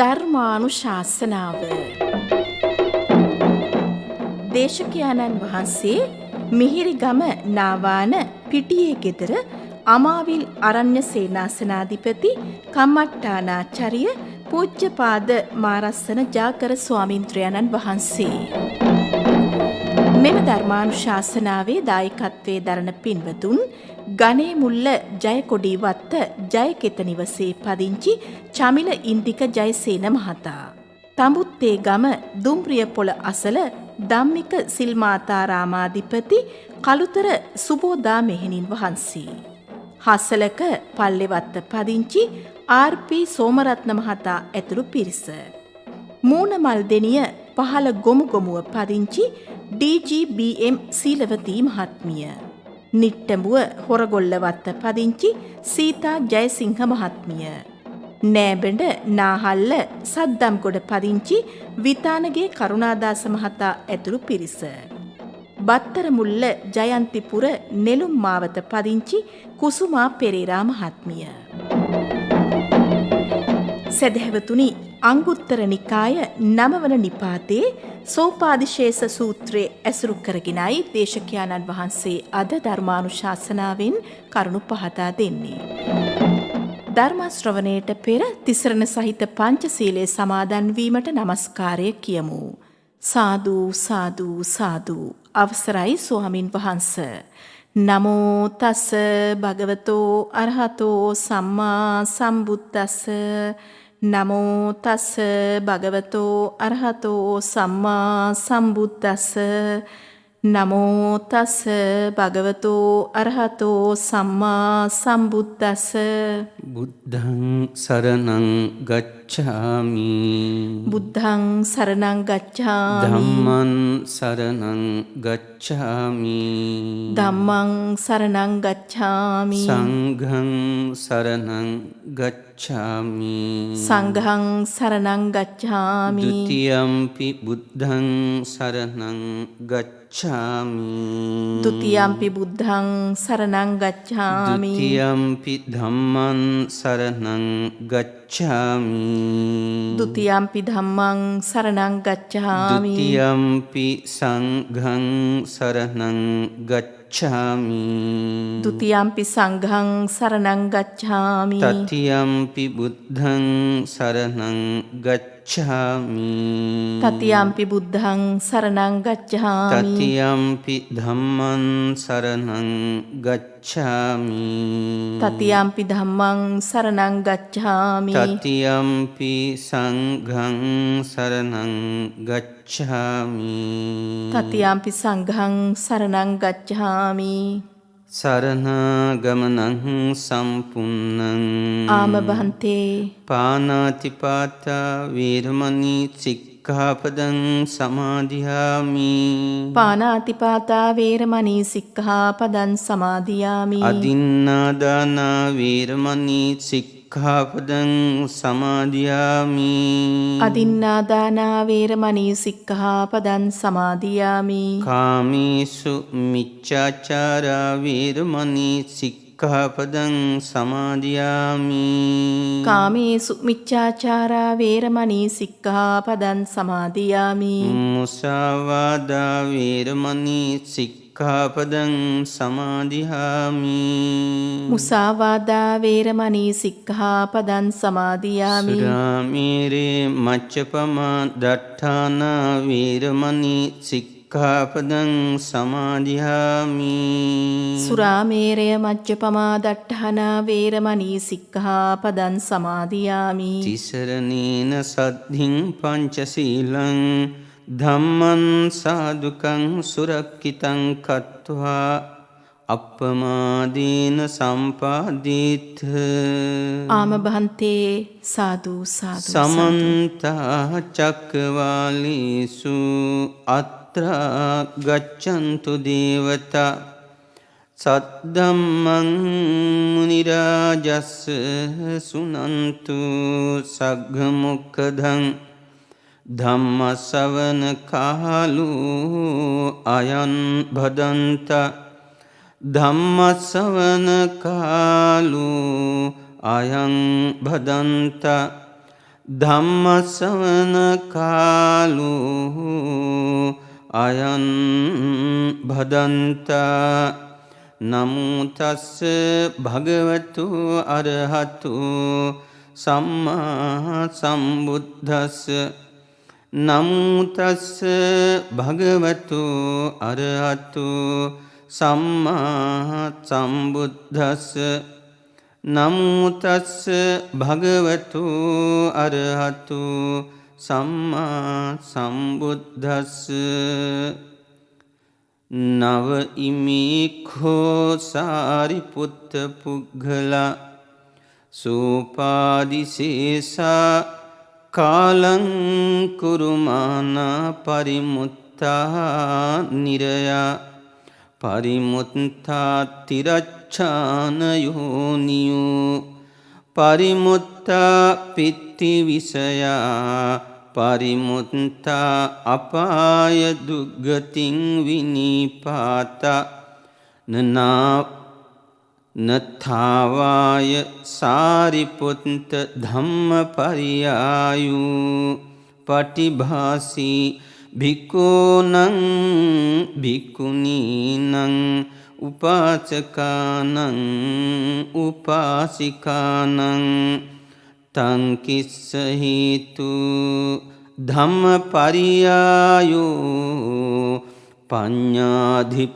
ධර්මානුශාසනාව දේශකයාණන් වහන්සේ මිහිරිගම නාවාන පිටියේ ගෙදර අමාවිල් අරණ්‍ය සේනාසනාධිපති කම්මට්ටානාචාර්ය පූජ්‍යපාද මාරස්සන ජාකර ස්වාමීන්ද්‍රයන්න් වහන්සේ. මෙම ධර්මානුශාසනාවේ දායකත්වයේ දරන පින්වතුන් ගණේමුල්ල ජයකොඩිවත්ත ජයකෙත නිවසේ පදිංචි චමිල ඉන්දික ජයසේන මහතා. තඹුත්තේ ගම දුම්රියපොළ අසල ධම්මික සිල්මාතාරාමාධිපති කළුතර සුබෝදා මෙහෙණින් වහන්සේ. හසලක පල්ලෙවත්ත පදිංචි ආර්.පී. සෝමරත්න මහතා ඇතුළු පිරිස. මූණමල්දෙනිය පහළ ගොමුගොමුව පදිංචි ඩී.ජී.බී.එම්. සීලවතී මහත්මිය. නිට්ටඹුව හොරගොල්ලවත්ත පදිංචි සීතා ජයසිංහ මහත්මිය. නෑබෙඬ නාහල්ල සද්දම්ගොඩ පදිංචි විතානගේ කරුණාදාස මහතා ඇතුළු පිරිස. බත්තරමුල්ල ජයන්තිපුර නෙළුම් මාවත පදිංචි කුසුමා පෙරේරා මහත්මිය. සදහැවතුනි, අංගුත්තර නිකාය 9 වන නිපාතේ සෝපාදිශේෂ සූත්‍රයේ ඇසුරු කරගෙනයි දේශකයාණන් වහන්සේ අද ධර්මානුශාසනාවෙන් කරුණු පහදා දෙන්නේ. ධර්ම ශ්‍රවණයට පෙර තිසරණ සහිත පංචශීලයේ සමාදන් වීමට নমස්කාරය කියමු. සාදු සාදු සාදු. අවසරයි ස්වාමින් වහන්සේ. නමෝ තස් භගවතෝ අරහතෝ සම්මා සම්බුද්දස්ස. නමෝ තස් භගවතෝ අරහතෝ සම්මා සම්බුද්දස්ස. නමෝ තස් භගවතෝ අරහතෝ සම්මා සම්බුද්දස්ස. බුද්ධං සරණං ගච්ඡාමි. බුද්ධං සරණං ගච්ඡාමි. ධම්මං සරණං ගච්ඡාමි. ධම්මං සරණං ගච්ඡාමි. සංඝං සරණං ගච්ඡාමි. සංඝං සරණං ගච්ඡාමි. ဒ ුතියම්පි බුද්ධං සරණං ගච්ඡාමි. ဒ ුතියම්පි බුද්ධං සරණං ගච්ඡාමි. ဒ ුතියම්පි ධම්මං සරණං ගච්ඡාමි. ဒ ුතියම්පි ධම්මං සරණං ගච්ඡාමි. ဒ ුතියම්පි සංඝං සරණං ගච්ඡාමි. ဒ ුතියම්පි සංඝං සරණං ගච්ඡාමි. තතියම්පි බුද්ධං සරණං ගච්ඡාමි. තතියම්පි බුද්ධං සරණං ගච්ඡාමි. තතියම්පි ධම්මං සරණං ගච්ඡාමි. තතියම්පි ධම්මං සරණං ගච්ඡාමි. තතියම්පි සංඝං සරණං ගච්ඡාමි. තතියම්පි සංඝං සරණං ගච්ඡාමි. සරණාගමනං සම්පුන්නං ආම බහන්තේ පානාතිපාතා වේරමණී සික්ඛාපදං සමාදියාමි. පානාතිපාතා වේරමණී සික්ඛාපදං සමාදියාමි. අදින්නාදානා වේරමණී සික්ඛාපදං සමාදියාමි. අදින්නාදානා වේරමණී සික්ඛාපදං සමාදියාමි. කාමේසු මිච්ඡාචාරා වේරමණී සික්ඛාපදං සමාදියාමි. කාමේසු මිච්ඡාචාරා වේරමණී සික්ඛාපදං සමාදියාමි. මුසාවාදා වේරමණී සික්ඛාපදං සමාදියාමි. මුසාවාදා වේරමණී සික්ඛාපදං සමාදියාමි. සුරාමේරේ මච්චපමා දට්ඨානා වේරමණී සික්ඛාපදං සමාදියාමි. සුරාමේරය මජ්ජපමා දට්ඨානා වේරමණී සික්ඛාපදං සමාදියාමි. තිසරණේන සද්ධින් පංචශීලං ධම්මං සාදුකං සුරක්ඛිතං කତ୍වා අප්පමාදීන සම්පාදීත. ආම බහන්තේ සාදු සාදු. සමන්ත චක්කවාලීසු අත්‍රා ගච්ඡන්තු දේවතා සද්දම්මං මුනි රාජස්ස සුනන්තු සග්ග මොක්ඛදං ධම්ම ශ්‍රවණ කාලෝ අයං භදන්තා. ධම්ම ශ්‍රවණ කාලෝ අයං භදන්තා. ධම්මස්සවන කාලෝ අයං භදන්තා නමෝ තස්ස භගවතු අරහතු සම්මා සම්බුද්දස්ස නමෝ තස්ස භගවතු අරහතු සම්මා සම්බුද්දස්ස නමෝ තස්ස භගවතු අරහතු සම්මා සම්බුද්දස්ස නව ඉමිඛෝ සාරිපුත්ත පුග්ගලා සෝපාදිසේසා කාලං කුරුමානා පරිමුත්තා නිරයා පරිමුත්තා තිරච්ඡානයෝනියෝ පරිමුත්තා පිත්ති විසයා පරිමුත්තා අපාය දුග්ගතින් විනීපාතා නතාවාය සාරිපුත්ත ධම්මපරියායු පටිභාසී භික්ඛූනං භික්ඛුනීනං උපාසකානං උපාසිකානං තං කිස්ස හේතු ධම්මපරියායෝ පඤ්ඤාධිප්පයේන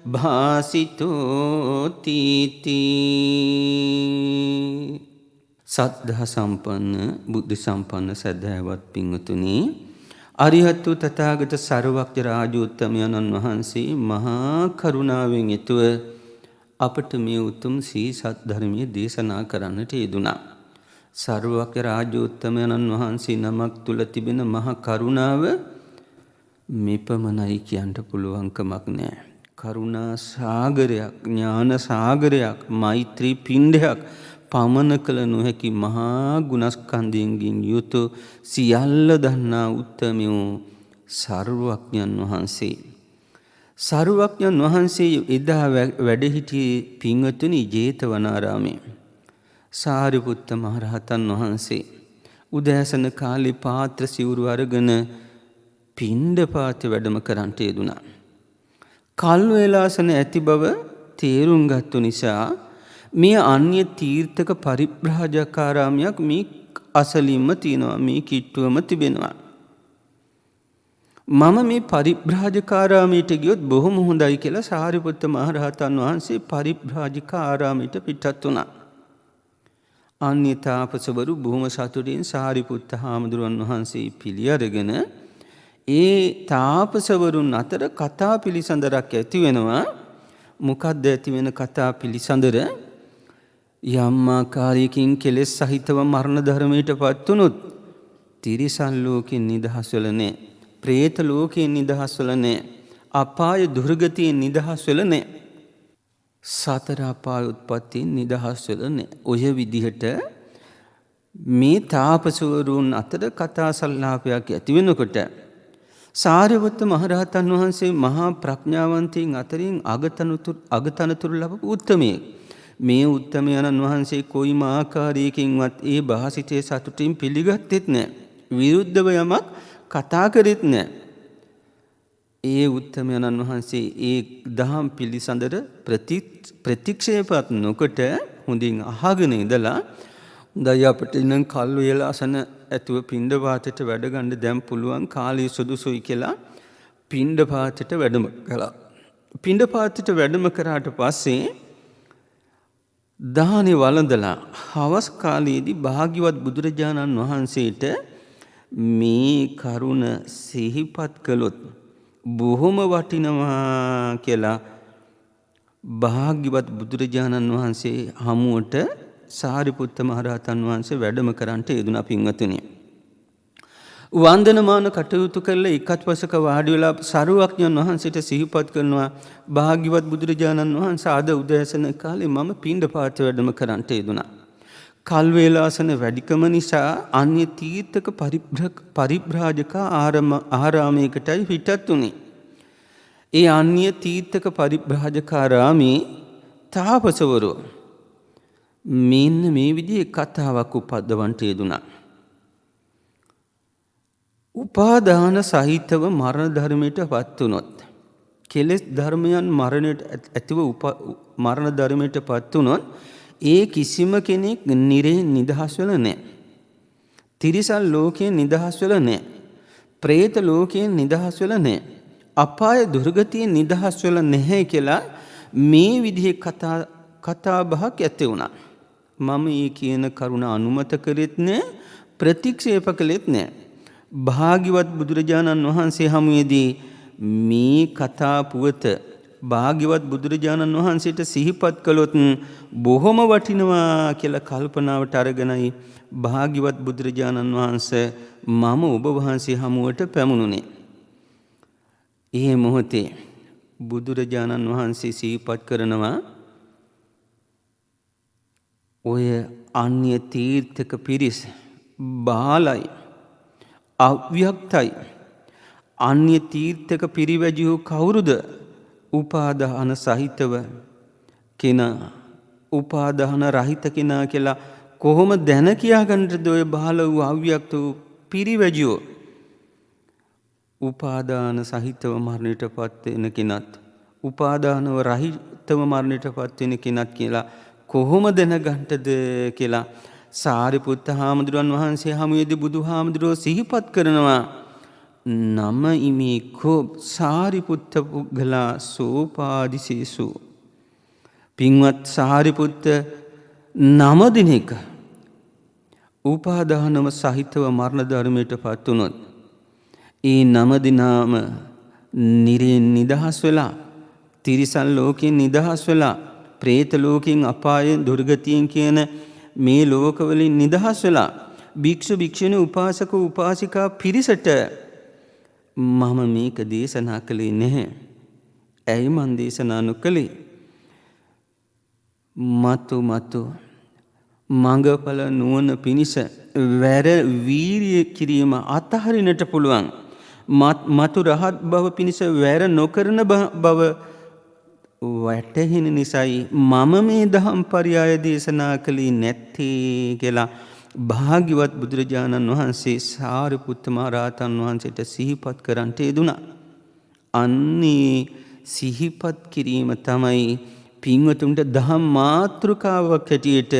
භාසිතෝ තීති. සද්ධා සම්පන්න බුද්ධ සම්පන්න සදහැවත් පින්වතුනි, අරිහත් වූ තථාගත සර්වඥ රාජෝත්තමයන්න් වහන්සේ මහා කරුණාවෙන් යුතුව අපට මේ උතුම් සී සත් ධර්මයේ දේශනා කරන්නට යෙදුණා. සර්වඥ රාජෝත්තමයන්න් වහන්සේ නමක් තුල තිබෙන මහා කරුණාව මෙපමණයි කියන්න පුළුවන් කමක් නැහැ. කරුණා සාගරයක්, ඥාන සාගරයක්, මෛත්‍රී පිණ්ඩයක් පමන කළ නොහැකි මහා ගුණස්කන්ධයෙන් යුතු සියල්ල දන්නා උත්තමයෝ සර්වඥන් වහන්සේ. සර්වඥන් වහන්සේ එදා වැඩ සිටියේ පින්වතුනි ජේතවනාරාමේ. සාරිපුත්ත මහරහතන් වහන්සේ උදෑසන කාලේ පාත්‍ර සිවුරු අරගෙන පිණ්ඩපාතේ වැඩම කරන්නට යෙදුණා. කල් වේලාසන ඇති බව තේරුම් ගත්තු නිසා මේ අන්‍ය තීර්ථක පරිබ්‍රාජකාරාමයක් මේ අසලින්ම තියෙනවා, මේ කිට්ටුවම තිබෙනවා. මම මේ පරිබ්‍රාජකාරාමයට ගියොත් බොහොම හොඳයි කියලා සාරිපුත්ත මහරහතන් වහන්සේ පරිබ්‍රාජකාරාමයට පිටත් වුණා. අන්‍ය තාපසවරු බොහොම සතුටින් සාරිපුත්ත හාමුදුරුවන් වහන්සේ පිළි අරගෙන ඒ තාපසවරුන් අතර කතා පිළිසඳරක් ඇති වෙනවා. මොකක්ද ඇති වෙන කතා පිළිසඳර? යම් ආකාරයකින් කෙලෙස් සහිතව මරණ ධර්මයට පත් වුනොත් තිරිසන් ලෝකෙන් නිදහස් වෙල නැහැ, പ്രേත ලෝකෙන් නිදහස් වෙල නැහැ, අපාය දුර්ගතියෙන් නිදහස් වෙල නැහැ, සතර අපාය උත්පත්තියෙන් නිදහස් වෙල නැහැ. ඔය විදිහට මේ තාපසවරුන් අතර කතා සල්ලාපයක් ඇති වෙනකොට සාරිපුත්ත මහරහතන් වහන්සේ මහා ප්‍රඥාවන්තයින් අතරින් අගතනතුරු ලැබපු උත්තමයෙක්. මේ උත්තමයන්න් වහන්සේ කොයිම ආකාරයකින්වත් ඒ භාසිතේ සතුටින් පිළිගත්තෙත් නැහැ. විරුද්ධව යමක් කතා කරෙත් නැහැ. ඒ උත්තමයන්න් වහන්සේ ඒ දහම් පිළිසඳර ප්‍රතික්ෂේපත් නොකොට හොඳින් අහගෙන ඉඳලා හොඳයි අපිට ඉන්න කල් වේලාසන ඇතුව පිණ්ඩපාතයට වැඩ ගන්න දැන් පුළුවන් කාලය සුදුසුයි කියලා පිණ්ඩපාතයට වැඩම කළා. පිණ්ඩපාතයට වැඩම කරාට පස්සේ දානේ වළඳලා හවස් කාලයේදී භාග්‍යවත් බුදුරජාණන් වහන්සේට මේ කරුණ සිහිපත් කළොත් බොහොම වටිනවා කියලා භාග්‍යවත් බුදුරජාණන් වහන්සේ හමුවට සාරිපුත්ත මහරහතන් වහන්සේ වැඩම කරන්නට යෙදුණා. පින්වතුනි, වන්දනමාන කටයුතු කළ එකත් පසක වාඩි වෙලා සරුවක්ඥන් වහන්සේට සිහිපත් කරනවා, භාග්‍යවත් බුදුරජාණන් වහන්සේ අද උදෑසන කාලේ මම පිණ්ඩපාත වැඩම කරන්නට යෙදුණා. කල් වේලාසන වැඩිකම නිසා අන්‍ය තීර්ථක පරිබ්‍රාජක ආරාමයකටයි පිටත් උනේ. ඒ අන්‍ය තීර්ථක පරිබ්‍රාජකාරාමේ තාපසවරු මෙන්න මේ විදිහේ කතාවක් උපද්දවන්ට යෙදුණා. උපාදාන සහිතව මරණ ධර්මයට පත් වුණොත්, කෙලෙස් ධර්මයන් මරණයට ඇතිව මරණ ධර්මයට පත් වුණොත්, ඒ කිසිම කෙනෙක් නිරයෙන් නිදහස් වෙලා නැහැ. තිරිසන් ලෝකයෙන් නිදහස් වෙලා නැහැ. പ്രേත ලෝකයෙන් නිදහස් වෙලා නැහැ. අපාය දුර්ගතියෙන් නිදහස් වෙලා නැහැ කියලා මේ විදිහේ කතා බහක් ඇති වුණා. මම මේ කියන කරුණ අනුමත කළෙත් නැහැ, ප්‍රතික්ෂේප කළෙත් නැහැ. භාග්‍යවත් බුදුරජාණන් වහන්සේ හමුවේදී මේ කතා පුවත භාග්‍යවත් බුදුරජාණන් වහන්සේට සිහිපත් කළොත් බොහොම වටිනවා කියලා කල්පනාවට අරගෙනයි භාග්‍යවත් බුදුරජාණන් වහන්සේ මම ඔබ වහන්සේ හමුවට පැමුණුනේ. ඒ මොහොතේ බුදුරජාණන් වහන්සේ සිහිපත් කරනවා, ඔය අන්‍ය තීර්ථක පිරිස බාලයි, අව්‍යක්තයි. අන්‍ය තීර්ථක පිරිවැජියෝ කවුරුද? උපාදාන සහිතව කෙනා, උපාදාන රහිත කෙනා කියලා කොහොම දැන කියාගන්නද? ඔය බාල වූ අව්‍යක්ත වූ පිරිවැජියෝ උපාදාන සහිතව මරණයට පත් වෙන කෙනත්, උපාදානව රහිතව මරණයට පත් වෙන කෙනත් කියලා කොහොම දැනගන්නද කියලා සාරිපුත්ත හාමුදුරන් වහන්සේ හමුවේදී බුදුහාමුදුරුවෝ සිහිපත් කරනවා. නම ඉමේකෝ සාරිපුත්ත පුද්ගලා සෝපාදිසේසු. පින්වත් සාරිපුත්ත 9 දිනක උපාදානව සහිතව මරණ ධර්මයට පත් වුණොත්, ඒ 9 දිනාම නිරයෙන් නිදහස් වෙලා, තිරිසන් ලෝකයෙන් නිදහස් වෙලා, പ്രേත ලෝකයෙන් අපායෙන් දුර්ගතියෙන් කියන මේ ලෝකවලින් නිදහස් වෙලා භික්ෂු භික්ෂුණී උපාසක උපාසිකා පිරිසට මම මේක දේශනා කළේ නැහැ. ඇයි මන් දේශනා නොකළේ? මතු මඟඵල නුවණ පිණිස වැර වීරිය කිරීම අතහරින්නට පුළුවන්. මතු රහත් බව පිණිස වැර නොකරන බව වැටහෙන නිසායි මම මේ දහම් පරයය දේශනා කළේ නැත්තේ කියලා භාග්‍යවත් බුදුරජාණන් වහන්සේ සාරිපුත්ත මහ රහතන් වහන්සේට සිහිපත් කරන්ට යෙදුණා. අන්නේ සිහිපත් කිරීම තමයි පින්වතුන්ට දහම් මාතෘකාවක් හැටියට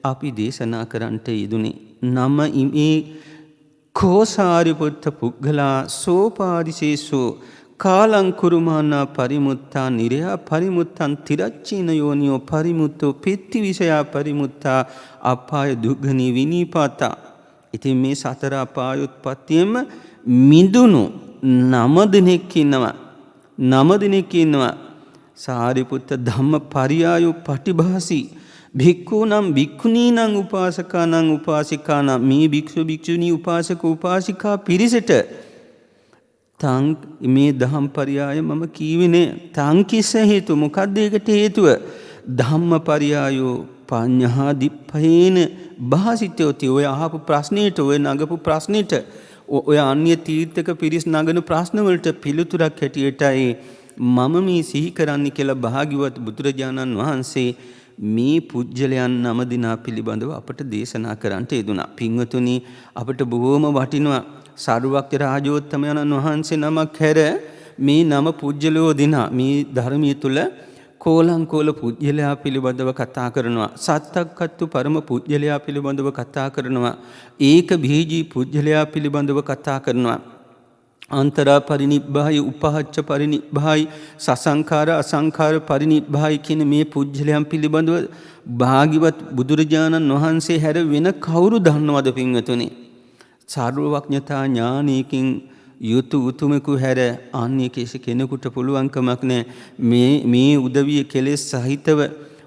අපි දේශනා කරන්ට යෙදුනේ. නම ඉමේ කෝ සාරිපුත්ත පුද්ගලා සෝපාදිසේසෝ කාලං කුරුමානා පරිමුත්තා නිරයා පරිමුත්තං තිරච්චීන යෝනියෝ පරිමුත්තෝ පෙත්ති විෂයා පරිමුත්තා අපාය දුග්ගනී විනීපාතා. ඉතින් මේ සතර අපායුත්පත්තියෙම මිදුණු 9 දිනක් ඉන්නවා. 9 දිනක් ඉන්නවා. සාරිපුත්ත ධම්ම පරියායෝ පටිභාසී භික්ඛූනම් භික්ඛුනීනම් උපාසකානම් උපාසිකානම්. මේ භික්ෂු භික්ෂුණී උපාසක උපාසිකා පිරිසට මේ දහම් පරයය මම කීවේ නෑ. තං කිස හේතු, මොකක්ද ඒකට හේතුව? ධම්ම පරයයෝ පඤ්ඤා දිප්පේන භාසිතෝති. ඔය අහපු ප්‍රශ්නෙට, ඔය නගපු ප්‍රශ්නෙට, ඔය අන්‍ය තීර්ථක පිරිස් නගන ප්‍රශ්න වලට පිළිතුරක් හැටියටයි මම මේ සිහි කරන්න කියලා භාග්‍යවත් බුදුරජාණන් වහන්සේ මේ පුජ්‍යලයන් 9 දිනා පිළිබඳව අපට දේශනා කරන්නට යෙදුණා. පින්වතුනි, අපට බොහෝම වටිනවා සාරුවක්්‍ය රාජෝත්තමයන්න් වහන්සේ නමක් හැර මේ 9 පුජ්‍යලෝ දිනා මේ ධර්මයේ තුල කෝලංකෝල පුජ්‍යලයා පිළිබඳව කතා කරනවා. සත්තක්කත්තු පරම පුජ්‍යලයා පිළිබඳව කතා කරනවා. ඒක බීජී පුජ්‍යලයා පිළිබඳව කතා කරනවා. අන්තරා පරිනිබ්බායි, උපහච්ච පරිනිබ්බායි, සසංඛාර අසංඛාර පරිනිබ්බායි කියන මේ පුජ්‍යලයන් පිළිබඳව භාග්‍යවත් බුදුරජාණන් වහන්සේ හැර වෙන කවුරු දන්නවද පින්වතුනි? සාර්වඥතා ඥානයකින් යුතු උතුමෙකු හැර අන්‍ය කෙනෙකුට පුළුවන්කමක් නැහැ මේ උදවිය කෙලෙස් සහිතව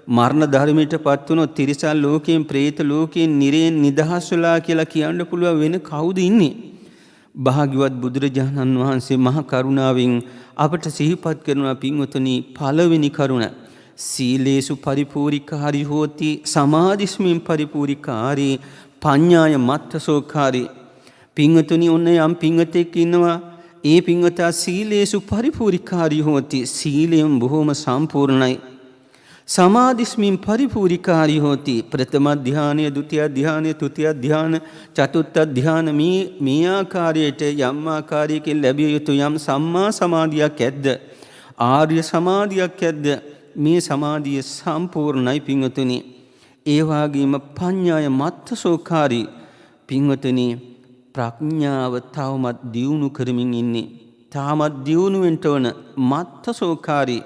මරණ ධර්මයට පත් වුණොත් තිරිසන් ලෝකයෙන්, പ്രേත ලෝකයෙන් නිරයෙන් නිදහස් වෙලා කියලා කියන්න පුළුවන් වෙන කවුද ඉන්නේ? භාග්‍යවත් බුදුරජාණන් වහන්සේ මහා කරුණාවෙන් අපට සිහිපත් කරනවා. පින්වතුනි, පළවෙනි කරුණ සීලේසු පරිපූර්ණකාරී හෝති සමාධිස්මින් පරිපූර්ණකාරී පඤ්ඤාය මත්තසෝකාරී. පින්වතුනි, ඔන්න යම් පින්වතෙක් ඉන්නවා, ඒ පින්වතා සීලේසු පරිපූර්ණකාරී හෝති, සීලයෙන් බොහොම සම්පූර්ණයි. සමාධිස්මින් පරිපූරිකාරී හෝති. ප්‍රථම ධානය, ဒုတိ ය ධානය, තෘතිය ධාන, චතුර්ථ ධාන මේ ආකාරයට යම් ආකාරයකින් ලැබිය යුතු යම් සම්මා සමාධියක් ඇද්ද, ආර්ය සමාධියක් ඇද්ද, මේ සමාධිය සම්පූර්ණයි පින්වතුනි. ඒ වගේම පඤ්ඤාය මත්තසෝකාරී පින්වතුනි, ප්‍රඥාව තවමත් දියුණු කරමින් ඉන්නේ. තාමත් දියුණු වෙන්න ඕන. මත්තසෝකාරී.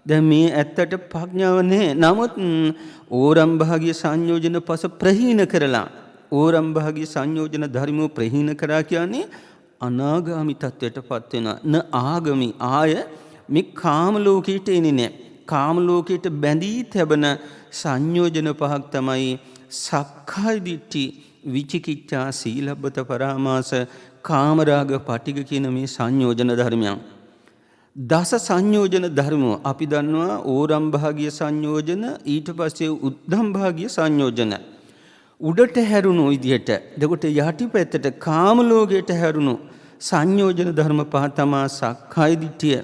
දැන් මේ ඇත්තට ප්‍රඥාව නැහැ. නමුත් ඕරම් භාගීය සංයෝජන පස ප්‍රහීන කරලා, ඕරම් භාගීය සංයෝජන ධර්මෝ ප්‍රහීන කරා කියන්නේ අනාගාමි තත්වයටපත් වෙනවා. න ආගමි ආය මේ කාම ලෝකයට එන්නේ නැහැ. කාම ලෝකයට බැඳී තැබෙන සංයෝජන පහක් තමයි සක්කාය දිට්ඨි, විචිකිච්ඡා, සීලබ්බත පරාමාස, කාමරාග, පටිඝ කියන මේ සංයෝජන ධර්මයන්. දස සංයෝජන ධර්මෝ අපි දන්නවා. ඕරම් භාගීය සංයෝජන, ඊට පස්සේ උද්ධම් භාගීය සංයෝජන. උඩට හැරුණු විදිහට, එතකොට යටිපැත්තට කාම ලෝකයට හැරුණු සංයෝජන ධර්ම පහ තමයි සක්කාය දිට්ඨිය.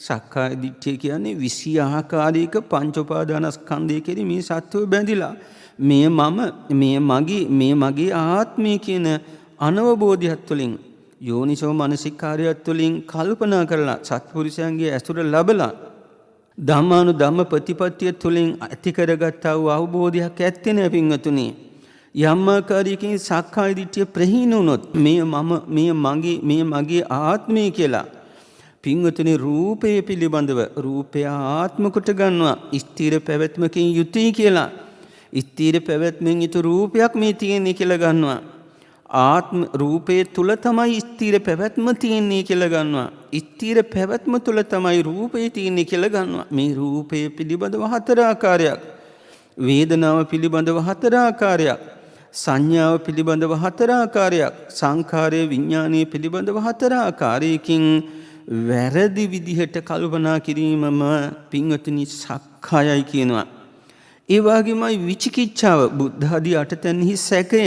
සක්කාය දිට්ඨිය කියන්නේ 20 ආකාරයක පංච උපාදානස්කන්ධය කෙරෙහි මේ සත්‍යය බැඳිලා මේ මම, මේ මගේ, මේ මගේ ආත්මය කියන අනවබෝධයත් තුළින්, යෝනිසෝ මනසිකාරයත් තුළින් කල්පනා කරලා සත්පුරුෂයන්ගේ ඇසුර ලැබලා ධම්මානුධම්ම ප්‍රතිපත්තිය තුළින් ඇති කරගත්තා වූ අවබෝධයක් ඇත්තේ නැහැ පින්වතුනි. යම් ආකාරයකින් සක්කාය දිට්ඨිය ප්‍රහීන වුණොත් මේ මම, මේ මගේ, මේ මගේ ආත්මය කියලා පින්වතුනි රූපය පිළිබඳව, රූපය ආත්ම කොට ගන්නවා. ස්ථිර පැවැත්මකින් යුතුයි කියලා. ස්ථිර පැවැත්මෙන් යුතු රූපයක් මේ තියෙන්නේ කියලා ගන්නවා. ආත්ම රූපයේ තුල තමයි ස්ථිර පැවැත්ම තියෙන්නේ කියලා ගන්නවා. ස්ථිර පැවැත්ම තුල තමයි රූපේ තියෙන්නේ කියලා ගන්නවා. මේ රූපය පිළිබඳව 4 ආකාරයක්, වේදනාව පිළිබඳව 4 ආකාරයක්, සංඥාව පිළිබඳව 4 ආකාරයක්, සංඛාරය විඥානීය පිළිබඳව 4 ආකාරයකින් වැරදි විදිහට කල්පනා කිරීමම පින්වතුනි සක්කායයි කියනවා. ඒ වගේමයි විචිකිච්ඡාව, බුද්ධ ආදී අටතැන්හි සැකය.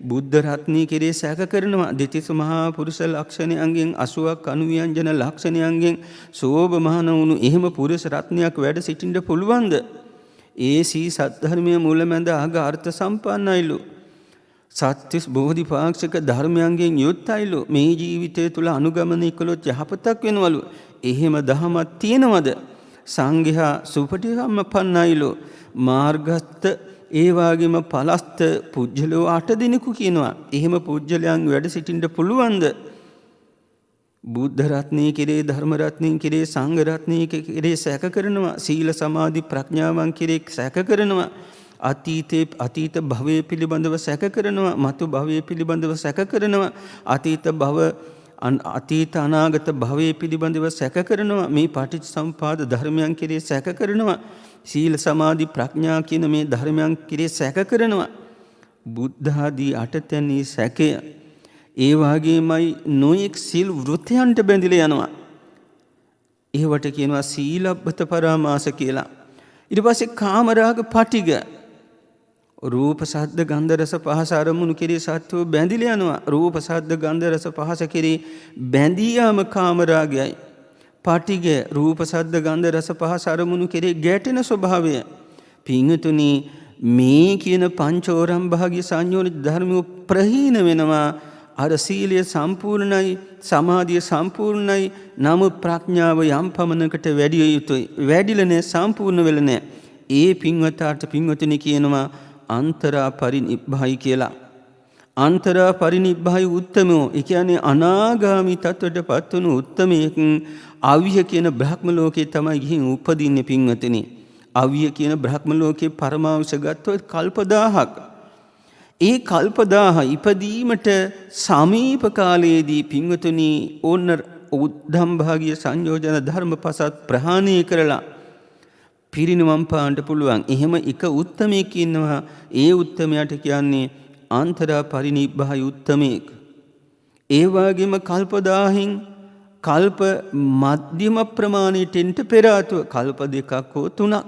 බුද්ධ රත්නී කෙරේ සැක කරනවා. දෙතිස් මහා පුරුෂ ලක්ෂණයන්ගෙන් 80ක් අනුව්‍යංජන ලක්ෂණයන්ගෙන් සෝභමාන වුණු එහෙම පුරුෂ රත්නයක් වැඩ සිටින්න පුළුවන්ද? ඒ සී සද්ධර්මයේ මුලමැද අග අර්ථ සම්පන්නයිලු. සත්‍තිස් බෝධිපාක්ෂික ධර්මයන්ගෙන් යුක්තයිලු. මේ ජීවිතය තුළ අනුගමනය කළොත් යහපතක් වෙනවලු. එහෙම දහමක් තියෙනවද? සංඝයා සුපටිසම්ම පන්නයිලු. මාර්ගස්ත ඒ වගේම පලස්ත පුජ්‍යලෝ 8 දිනකු කියනවා. එහෙම පුජ්‍යලයන් වැඩ සිටින්න පුළුවන්ද? බුද්ධ රත්නයේ කෙරේ, ධර්ම රත්නයේ කෙරේ, සංඝ රත්නයේ කෙරේ සැක කරනවා. සීල සමාධි ප්‍රඥාවන් කෙරේ සැක කරනවා. අතීත භවයේ පිළිබඳව සැක කරනවා. මතු භවයේ පිළිබඳව සැක කරනවා. අතීත අනාගත භවයේ පිළිබඳව සැක කරනවා. මේ පටිච්චසමුපාද ධර්මයන් කෙරේ සැක කරනවා. සීල සමාධි ප්‍රඥා කියන මේ ධර්මයන් කෙරේ සැක කරනවා. බුද්ධ ආදී අටතැනී සැකය. ඒ වගේමයි නොයෙක් සීල් වෘතයන්ට බැඳිලා යනවා. ඒවට කියනවා සීලබ්බත පරාමාස කියලා. ඊට පස්සේ කාමරාග පටිඝ, රූප ශබ්ද ගන්ධ රස පහස අරමුණු කෙරේ සත්‍යෝ බැඳිලා යනවා. රූප ශබ්ද ගන්ධ රස පහස කෙරේ බැඳී යාම කාමරාගයයි. පටිඝ, රූප ශබ්ද ගන්ධ රස පහස අරමුණු කෙරේ ගැටෙන ස්වභාවය. පින්තුනි මේ කියන පංචෝරම් භාග්‍ය සංයෝජන ධර්මෝ ප්‍රහීන වෙනවා. අර සීලය සම්පූර්ණයි, සමාධිය සම්පූර්ණයි. නමුත් ප්‍රඥාව යම් පමණකට වැඩි යුතුයි. වැඩිලා නැහැ, සම්පූර්ණ වෙලා නැහැ. ඒ පින්වතාට පින්වතුනි කියනවා අන්තරා පරිනිබ්බයි කියලා. අන්තරා පරිනිබ්බයි උත්තමෝ. ඒ කියන්නේ අනාගාමි තත්වයටපත් වුණු උත්තමයෙක් අවිය කියන බ්‍රහ්ම ලෝකේ තමයි ගිහින් උපදින්නේ පින්වතුනි. අවිය කියන බ්‍රහ්ම ලෝකේ පරමාවශ ගත්තොත් කල්ප 1000ක්. ඒ කල්ප 1000 ඉපදීමට සමීප කාලයේදී පින්වතුනි ඕන්න උද්ධම් භාගීය සංයෝජන ධර්ම පසත් ප්‍රහාණය කරලා පිරිනිවන් පාන්න පුළුවන්. එහෙම එක උත්තමයෙක් ඉන්නවා. ඒ උත්තමයාට කියන්නේ අන්තරා පරිනිබ්බයි උත්තමයෙක්. ඒ වගේම කල්ප 1000න් කල්ප මධ්‍යම ප්‍රමාණයට එන්ට පෙර ආතුව කල්ප 2ක් හෝ 3ක්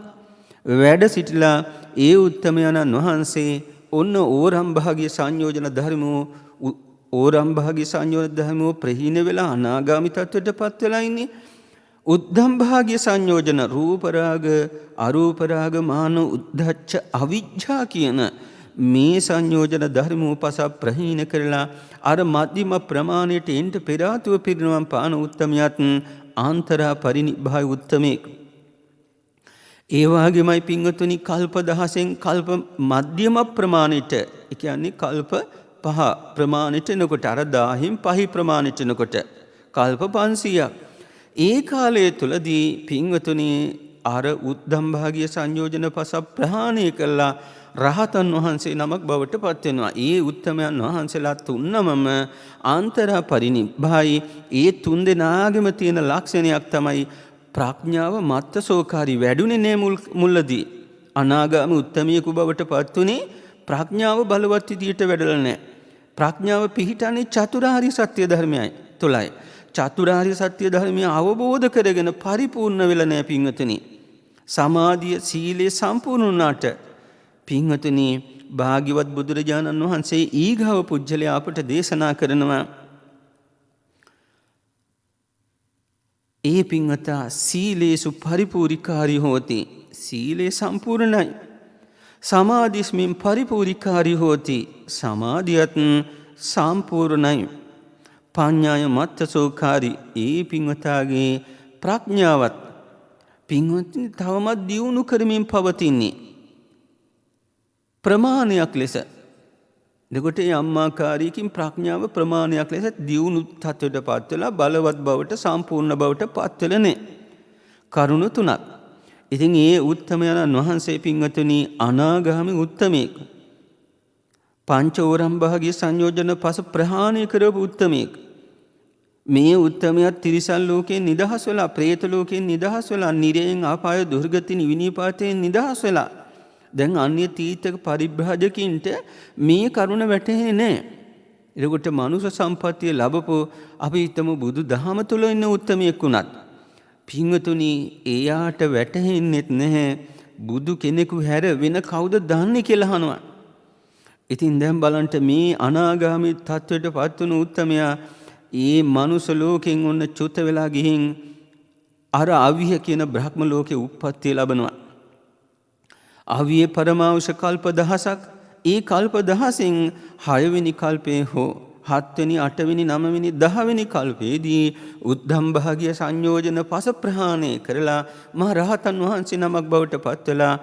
වැඩ සිටිලා ඒ උත්තමයන්න් වහන්සේ ඔන්න ඕරම් භාගීය සංයෝජන ධර්මෝ, ඕරම් භාගීය සංයෝජන ධර්මෝ ප්‍රහීන වෙලා අනාගාමි තත්වයටපත් වෙලා ඉන්නේ. උද්ධම් භාග්‍ය සංයෝජන රූප රාග අරූප රාග මාන උද්ධච්ච අවිජ්ජා කියන මේ සංයෝජන ධර්ම උපස ප්‍රහීන කරලා අර මධ්‍යම ප්‍රමාණයට එන්ට පෙර ආතුව පිරිනවම් පාන උත්තමයත් ආන්තරා පරිනිබ්බාය උත්තමෙක්. ඒ වගේමයි පින්වතුනි කල්ප 10න් කල්ප මධ්‍යම ප්‍රමාණයට ඒ කියන්නේ කල්ප 5 ප්‍රමාණයට එනකොට අර 10න් 5 ප්‍රමාණයට එනකොට කල්ප 500ක් ඒ කාලය තුලදී පින්වතුනි අර උද්ධම් භාග්‍ය සංයෝජන පස ප්‍රහාණය කළා රහතන් වහන්සේ නමක් බවට පත් වෙනවා. ඒ උත්තමයන් වහන්සේලා තුන්නමම ආන්තරා පරිනිබ්බායි. ඒ තුන් දෙනාගේම තියෙන ලක්ෂණයක් තමයි ප්‍රඥාව මත්තසෝකාරී වැඩුණේ නේ මුල්ලදී. අනාගාමී උත්තමියෙකු බවට පත් උනේ ප්‍රඥාව බලවත් විදියට වැඩලා නැහැ. ප්‍රඥාව පිහිටන්නේ චතුරාර්ය සත්‍ය ධර්මයයි තුලයි. චතුරාර්ය සත්‍ය ධර්මය අවබෝධ කරගෙන පරිපූර්ණ වෙලා නැහැ පින්වතුනි. සමාධිය සීලය සම්පූර්ණ වුණාට පින්වතුනි භාග්‍යවත් බුදුරජාණන් වහන්සේ ඊගව පුජ්‍යලයා අපට දේශනා කරනවා ඒ පින්වතා සීලේසු පරිපූර්ණකාරී හෝති. සීලේ සම්පූර්ණයි. සමාධිස්මින් පරිපූර්ණකාරී හෝති. සමාධියත් සම්පූර්ණයි. පඤ්ඤාය මත්තසෝකාරී. ඒ පින්වතාගේ ප්‍රඥාවත් පින්වත්නි තවමත් දියුණු කරමින් පවතින්නේ ප්‍රමාණයක් ලෙස. එතකොට මේ අම්මාකාරීකින් ප්‍රඥාව ප්‍රමාණයක් ලෙස දියුණු තත්ත්වයට පත් වෙලා බලවත් බවට සම්පූර්ණ බවට පත් වෙලා නැහැ. කරුණු තුනක්. ඉතින් ඒ උත්තමයන් වහන්සේ පින්වතුනි අනාගාමී උත්තමයෙක්. පංචෝරම් භාගී සංයෝජන පස ප්‍රහාණය කරපු උත්තමයෙක්. මේ උත්තමයා තිරිසන් ලෝකයෙන් නිදහස් වෙලා പ്രേත ලෝකයෙන් නිදහස් වෙලා නිරයෙන් ආපාය දුර්ගති විනිපාතයෙන් නිදහස් වෙලා දැන් අන්‍ය තීර්ථක පරිබ්‍රාජකින්ට මේ කරුණ වැටහෙන්නේ නැහැ. එතකොට මනුෂ්‍ය සම්පත්තිය ලැබපෝ අපි හිතමු බුදු දහම තුල ඉන්න උත්තමයෙක් වුණත් පින්වතුනි එයාට වැටහෙන්නේත් නැහැ බුදු කෙනෙකු හැර වෙන කවුද දන්නේ කියලා අහනවා. ඉතින් දැන් බලන්න මේ අනාගාමී තත්වයට පත් වුණු උත්තමයා ඒ මනුෂ්‍ය ලෝකෙන් ඔන්න චුත වෙලා ගිහින් අර අවිහ කියන බ්‍රහ්ම ලෝකේ උප්පත්තිය ලබනවා. අවියේ පරමාවශ කල්ප දහසක්. ඒ කල්ප දහසෙන් 6 වෙනි කල්පේ හෝ 7 වෙනි 8 වෙනි 9 වෙනි 10 වෙනි කල්පේදී උද්ධම් භාග්‍ය සංයෝජන පස ප්‍රහාණය කරලා මහ රහතන් වහන්සේ නමක් බවට පත් වෙලා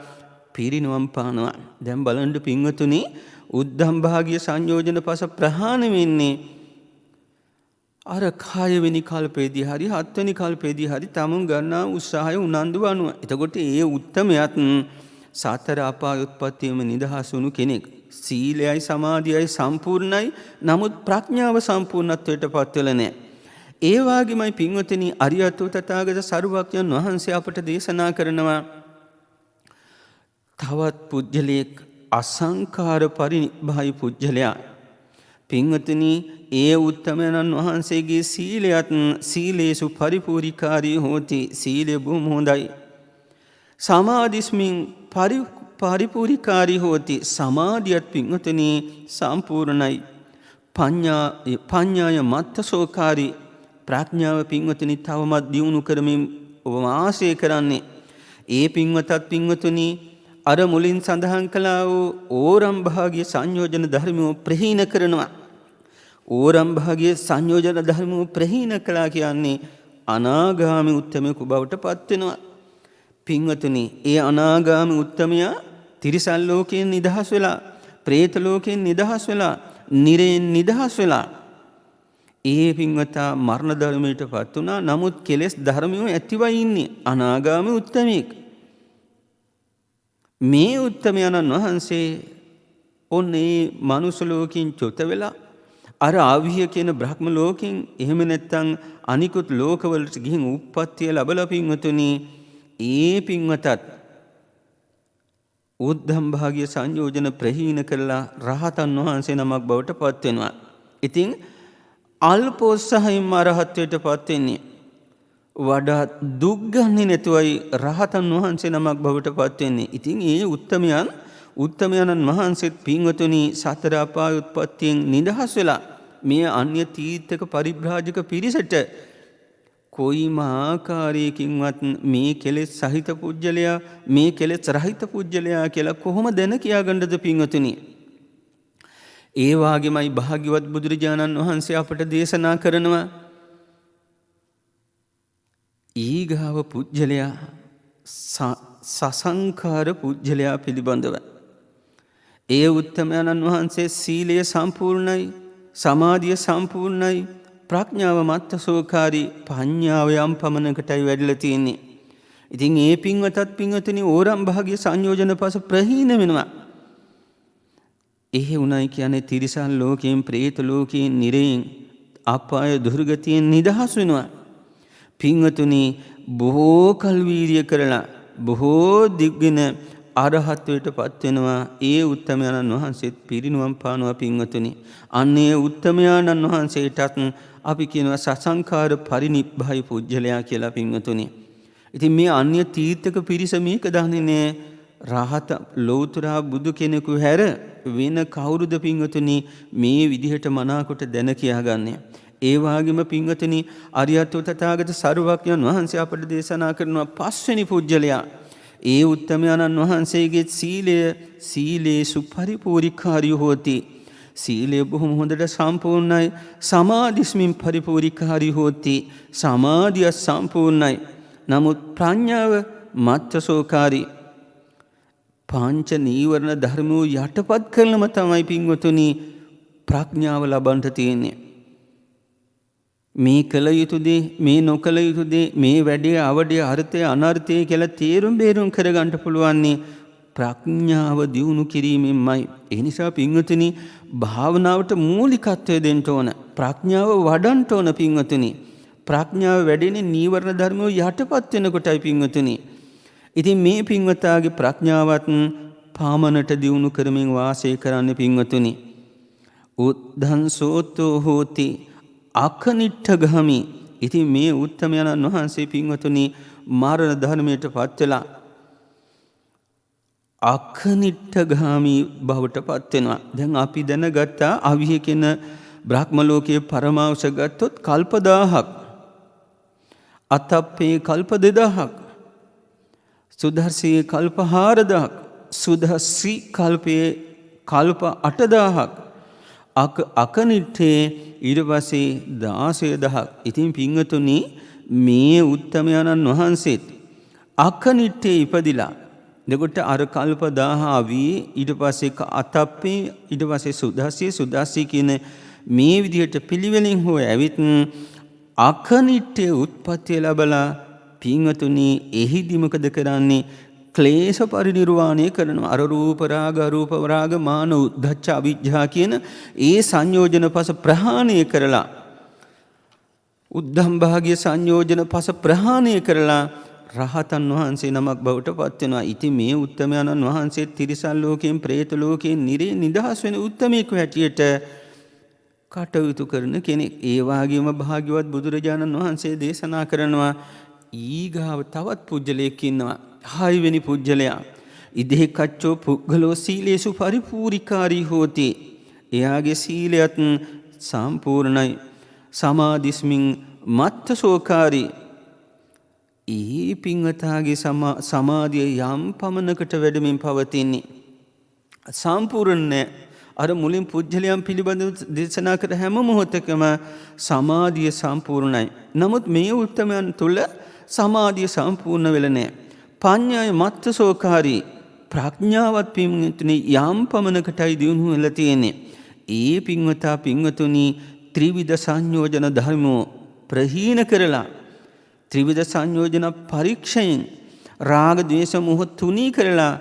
පිරිනුවම් පානවා. දැන් බලන්න පින්වතුනි උද්ධම් භාග්‍ය සංයෝජන පස ප්‍රහාණය වෙන්නේ අර 6 වෙනි කල්පේදී හරි 7 වෙනි කල්පේදී හරි තමුන් ගන්නා උත්සාහය උනන්දු වනුව. එතකොට ඒ උත්තමයත් සතර අපාය උත්පත්තියම නිදහස් වුණු කෙනෙක්. සීලයයි සමාධියයි සම්පූර්ණයි. නමුත් ප්‍රඥාව සම්පූර්ණත්වයට පත් වෙලා නැහැ. ඒ වගේමයි පින්වතුනි අරියතු තථාගත සරුවක්ඥන් වහන්සේ අපට දේශනා කරනවා තවත් පුජ්‍යලයක් අසංකාර පරිනිබ්බායි පුජ්‍යලයා. පින්වතුනි ඒ උත්තමයන්න් වහන්සේගේ සීලයත් සීලේසු පරිපූර්ණකාරී හෝති. සීලය බොහොම හොඳයි. සමාධිස්මින් පරිපූර්ණකාරී හෝති. සමාධියත් පින්වතුනි සම්පූර්ණයි. පඤ්ඤාය මත්තසෝකාරී. ප්‍රඥාව පින්වතුනි තවමත් දියුණු කරමින් වාසය කරන්නේ. ඒ පින්වතත් පින්වතුනි අර මුලින් සඳහන් කළා වූ ඕරම් භාග්‍ය සංයෝජන ධර්මෝ ප්‍රහීන කරනවා. ඕරම් භාග්‍ය සංයෝජන ධර්මෝ ප්‍රහීන කළා කියන්නේ අනාගාමී උත්තමයෙකු බවට පත් වෙනවා. පින්වතුනි ඒ අනාගාමී උත්තමයා තිරිසන් ලෝකයෙන් නිදහස් වෙලා പ്രേත ලෝකයෙන් නිදහස් වෙලා නිරයෙන් නිදහස් වෙලා ඒ පින්වතා මරණ ධර්මයට පත් වුණා. නමුත් කෙලෙස් ධර්මියෝ ඇතිවයි ඉන්නේ අනාගාමී උත්තමයෙක්. මේ උත්තමයන්න් වහන්සේ ඔන්නේ මනුස්ස ලෝකෙන් චුත වෙලා අර ආවිය කියන බ්‍රහ්ම ලෝකෙන් එහෙම නැත්නම් අනිකුත් ලෝකවලට ගිහින් උප්පත්තිය ලැබලා පින්වතුනි ඒ පින්වතත් උද්ධම් භාග්‍ය සංයෝජන ප්‍රහීන කරලා රහතන් වහන්සේ නමක් බවට පත් වෙනවා. ඉතින් අල්පෝත්සහයෙන් රහත්වයට පත් වෙන්නේ වඩා දුක් ගන්නේ නැතුවයි රහතන් වහන්සේ නමක් බවට පත් වෙන්නේ. ඉතින් ඒ උත්තමයන්න් වහන්සේත් පින්වතුනි සතර අපාය උත්පත්තියෙන් නිදහස් වෙලා මේ අන්‍ය තීර්ථක පරිබ්‍රාජක පිරිසට කොයිම ආකාරයකින්වත් මේ කෙලෙස් සහිත පුජ්‍යලයා මේ කෙලෙස් රහිත පුජ්‍යලයා කියලා කොහොම දැන කියාගන්නද පින්වතුනි? ඒ වාගේමයි භාග්‍යවත් බුදුරජාණන් වහන්සේ අපට දේශනා කරනවා ඊගාව පුජ්‍යලයා සසංඛාර පුජ්‍යලයා පිළිබඳව. ඒ උත්තමයන්න් වහන්සේ සීලය සම්පූර්ණයි, සමාධිය සම්පූර්ණයි, ප්‍රඥාව මත්තසෝකාරී, පඤ්ඤාව යම් පමණකටයි වැඩිලා තියෙන්නේ. ඉතින් ඒ පින්වතත් පින්වතුනි ඕරම් භාග්‍ය සංයෝජන පස ප්‍රහීන වෙනවා. එහෙ උණයි කියන්නේ තිරිසන් ලෝකයෙන්, പ്രേත ලෝකයෙන්, නිරයෙන්, අපාය දුර්ගතියෙන් නිදහස් වෙනවා. පින්වතුනි බොහෝ කල් වීර්ය කරලා බොහෝ දිග්ගෙන අරහත්වයට පත් වෙනවා. ඒ උත්තමයන්න් වහන්සේත් පිරිනුවම් පානවා පින්වතුනි. අන්නේ උත්තමයන්න් වහන්සේටත් අපි කියනවා සසංඛාර පරිනිබ්බාය පුජ්‍යලයා කියලා පින්වතුනි. ඉතින් මේ අන්‍ය තීර්ථක පිරිස මේක දන්නේ රහත ලෞතර බුදු කෙනෙකු හැර වෙන කවුරුද පින්වතුනි මේ විදිහට මනාකොට දැන කියාගන්නේ. ඒ වගේම පින්වතුනි අරියත් තථාගත සරුවක්යන් වහන්සේ අපට දේශනා කරනවා පස්වෙනි පුජ්‍යලයා. ඒ උත්තමයන්න් වහන්සේගේ සීලේසු පරිපූර්ණකාරී හොති. සීලය බොහොම හොඳට සම්පූර්ණයි. සමාධිස්මින් පරිපූර්ණකාරී හොති. සමාධිය සම්පූර්ණයි. නමුත් ප්‍රඥාව මත්තසෝකාරී. පංච නීවරණ ධර්මෝ යටපත් කරලම තමයි පින්වතුනි ප්‍රඥාව ලබන්න තියෙන්නේ. මේ කළ යුතු දේ, මේ නොකළ යුතු දේ, මේ වැඩේ අවඩේ අර්ථය අනර්ථය කියලා තේරුම් බේරුම් කරගන්න පුළුවන් ප්‍රඥාව දියුණු කිරීමෙන්මයි. ඒ නිසා පින්වතුනි භාවනාවට මූලිකත්වය දෙන්න ඕන. ප්‍රඥාව වඩන්න ඕන පින්වතුනි. ප්‍රඥාව වැඩෙන්නේ නීවරණ ධර්මෝ යටපත් වෙනකොටයි පින්වතුනි. ඉතින් මේ පින්වතාගේ ප්‍රඥාවත් පාමනට දියුණු කරමින් වාසය කරන්න පින්වතුනි. උද්ධංසෝතෝ හෝති අකනිට්ඨගාමි. ඉතින් මේ උත්තමයන්න් වහන්සේ පින්වතුනි මරණ ධර්මයට පත් වෙලා අකනිට්ඨගාමි බවට පත් වෙනවා. දැන් අපි දැනගත්තා අවිහ කියන බ්‍රහ්ම ලෝකයේ පරමාවශ ගත්තොත් කල්ප 1000ක්, අතප්පේ කල්ප 2000ක්, සුදර්ශී කල්ප 4000ක්, සුදස්සී කල්පයේ කල්ප 8000ක්, අකනිට්ඨේ ඊට පස්සේ 16000ක්. ඉතින් පින්වතුනි මේ උත්තමයන්න් වහන්සේත් අකනිට්ඨේ ඉපදිලා දෙකොට අර කල්ප 1000 අවි ඊට පස්සේ අතප්පේ ඊට පස්සේ සුදස්සී කියන මේ විදිහට පිළිවෙලින් හෝ ඇවිත් අකනිට්ඨේ උත්පත්ති ලැබලා පින්වතුනි එහිදි මොකද කරන්නේ? ක්ලේශ පරිනිර්වාණය කරනවා. අර රූප රාග, අරූප රාග, මාන, උද්ධච්ච, අවිජ්ජා කියන ඒ සංයෝජන පස ප්‍රහාණය කරලා, උද්ධම් භාග්‍ය සංයෝජන පස ප්‍රහාණය කරලා රහතන් වහන්සේ නමක් බවට පත් වෙනවා. ඉතින් මේ උත්තමයන්න් වහන්සේ තිරිසන් ලෝකයෙන්, പ്രേත ලෝකයෙන් නිරේ නිදහස් වෙන උත්තමයෙකු හැටියට කටයුතු කරන කෙනෙක්. ඒ වගේම භාග්‍යවත් බුදුරජාණන් වහන්සේ දේශනා කරනවා ඊගාව තවත් පුජ්‍යලයක් ඉන්නවා. 6 වෙනි පුජ්‍යලයා. ඉදේ කච්චෝ පුග්ගලෝ සීලේසු පරිපූර්ණකාරී හෝති. එයාගේ සීලයත් සම්පූර්ණයි. සමාධිස්මින් මත්තසෝකාරී. ඊ පින්වතාගේ සමාධිය යම් පමණකට වැඩමින් පවතින්නේ. සම්පූර්ණ අර මුලින් පුජ්‍යලයන් පිළිබඳව දේශනා කර හැම මොහොතකම සමාධිය සම්පූර්ණයි. නමුත් මේ උත්තමයන් තුල සමාධිය සම්පූර්ණ වෙලා නැහැ. පඤ්ඤාය මත්තසෝකාරී. ප්‍රඥාවත් පින්වතුනි යම් පමණකටයි දියුණු වෙලා තියෙන්නේ. ඒ පින්වතා පින්වතුනි ත්‍රිවිධ සංයෝජන ධර්මෝ ප්‍රහීන කරලා ත්‍රිවිධ සංයෝජන පරීක්ෂයෙන් රාග ද්වේෂ මොහ තුනී කරලා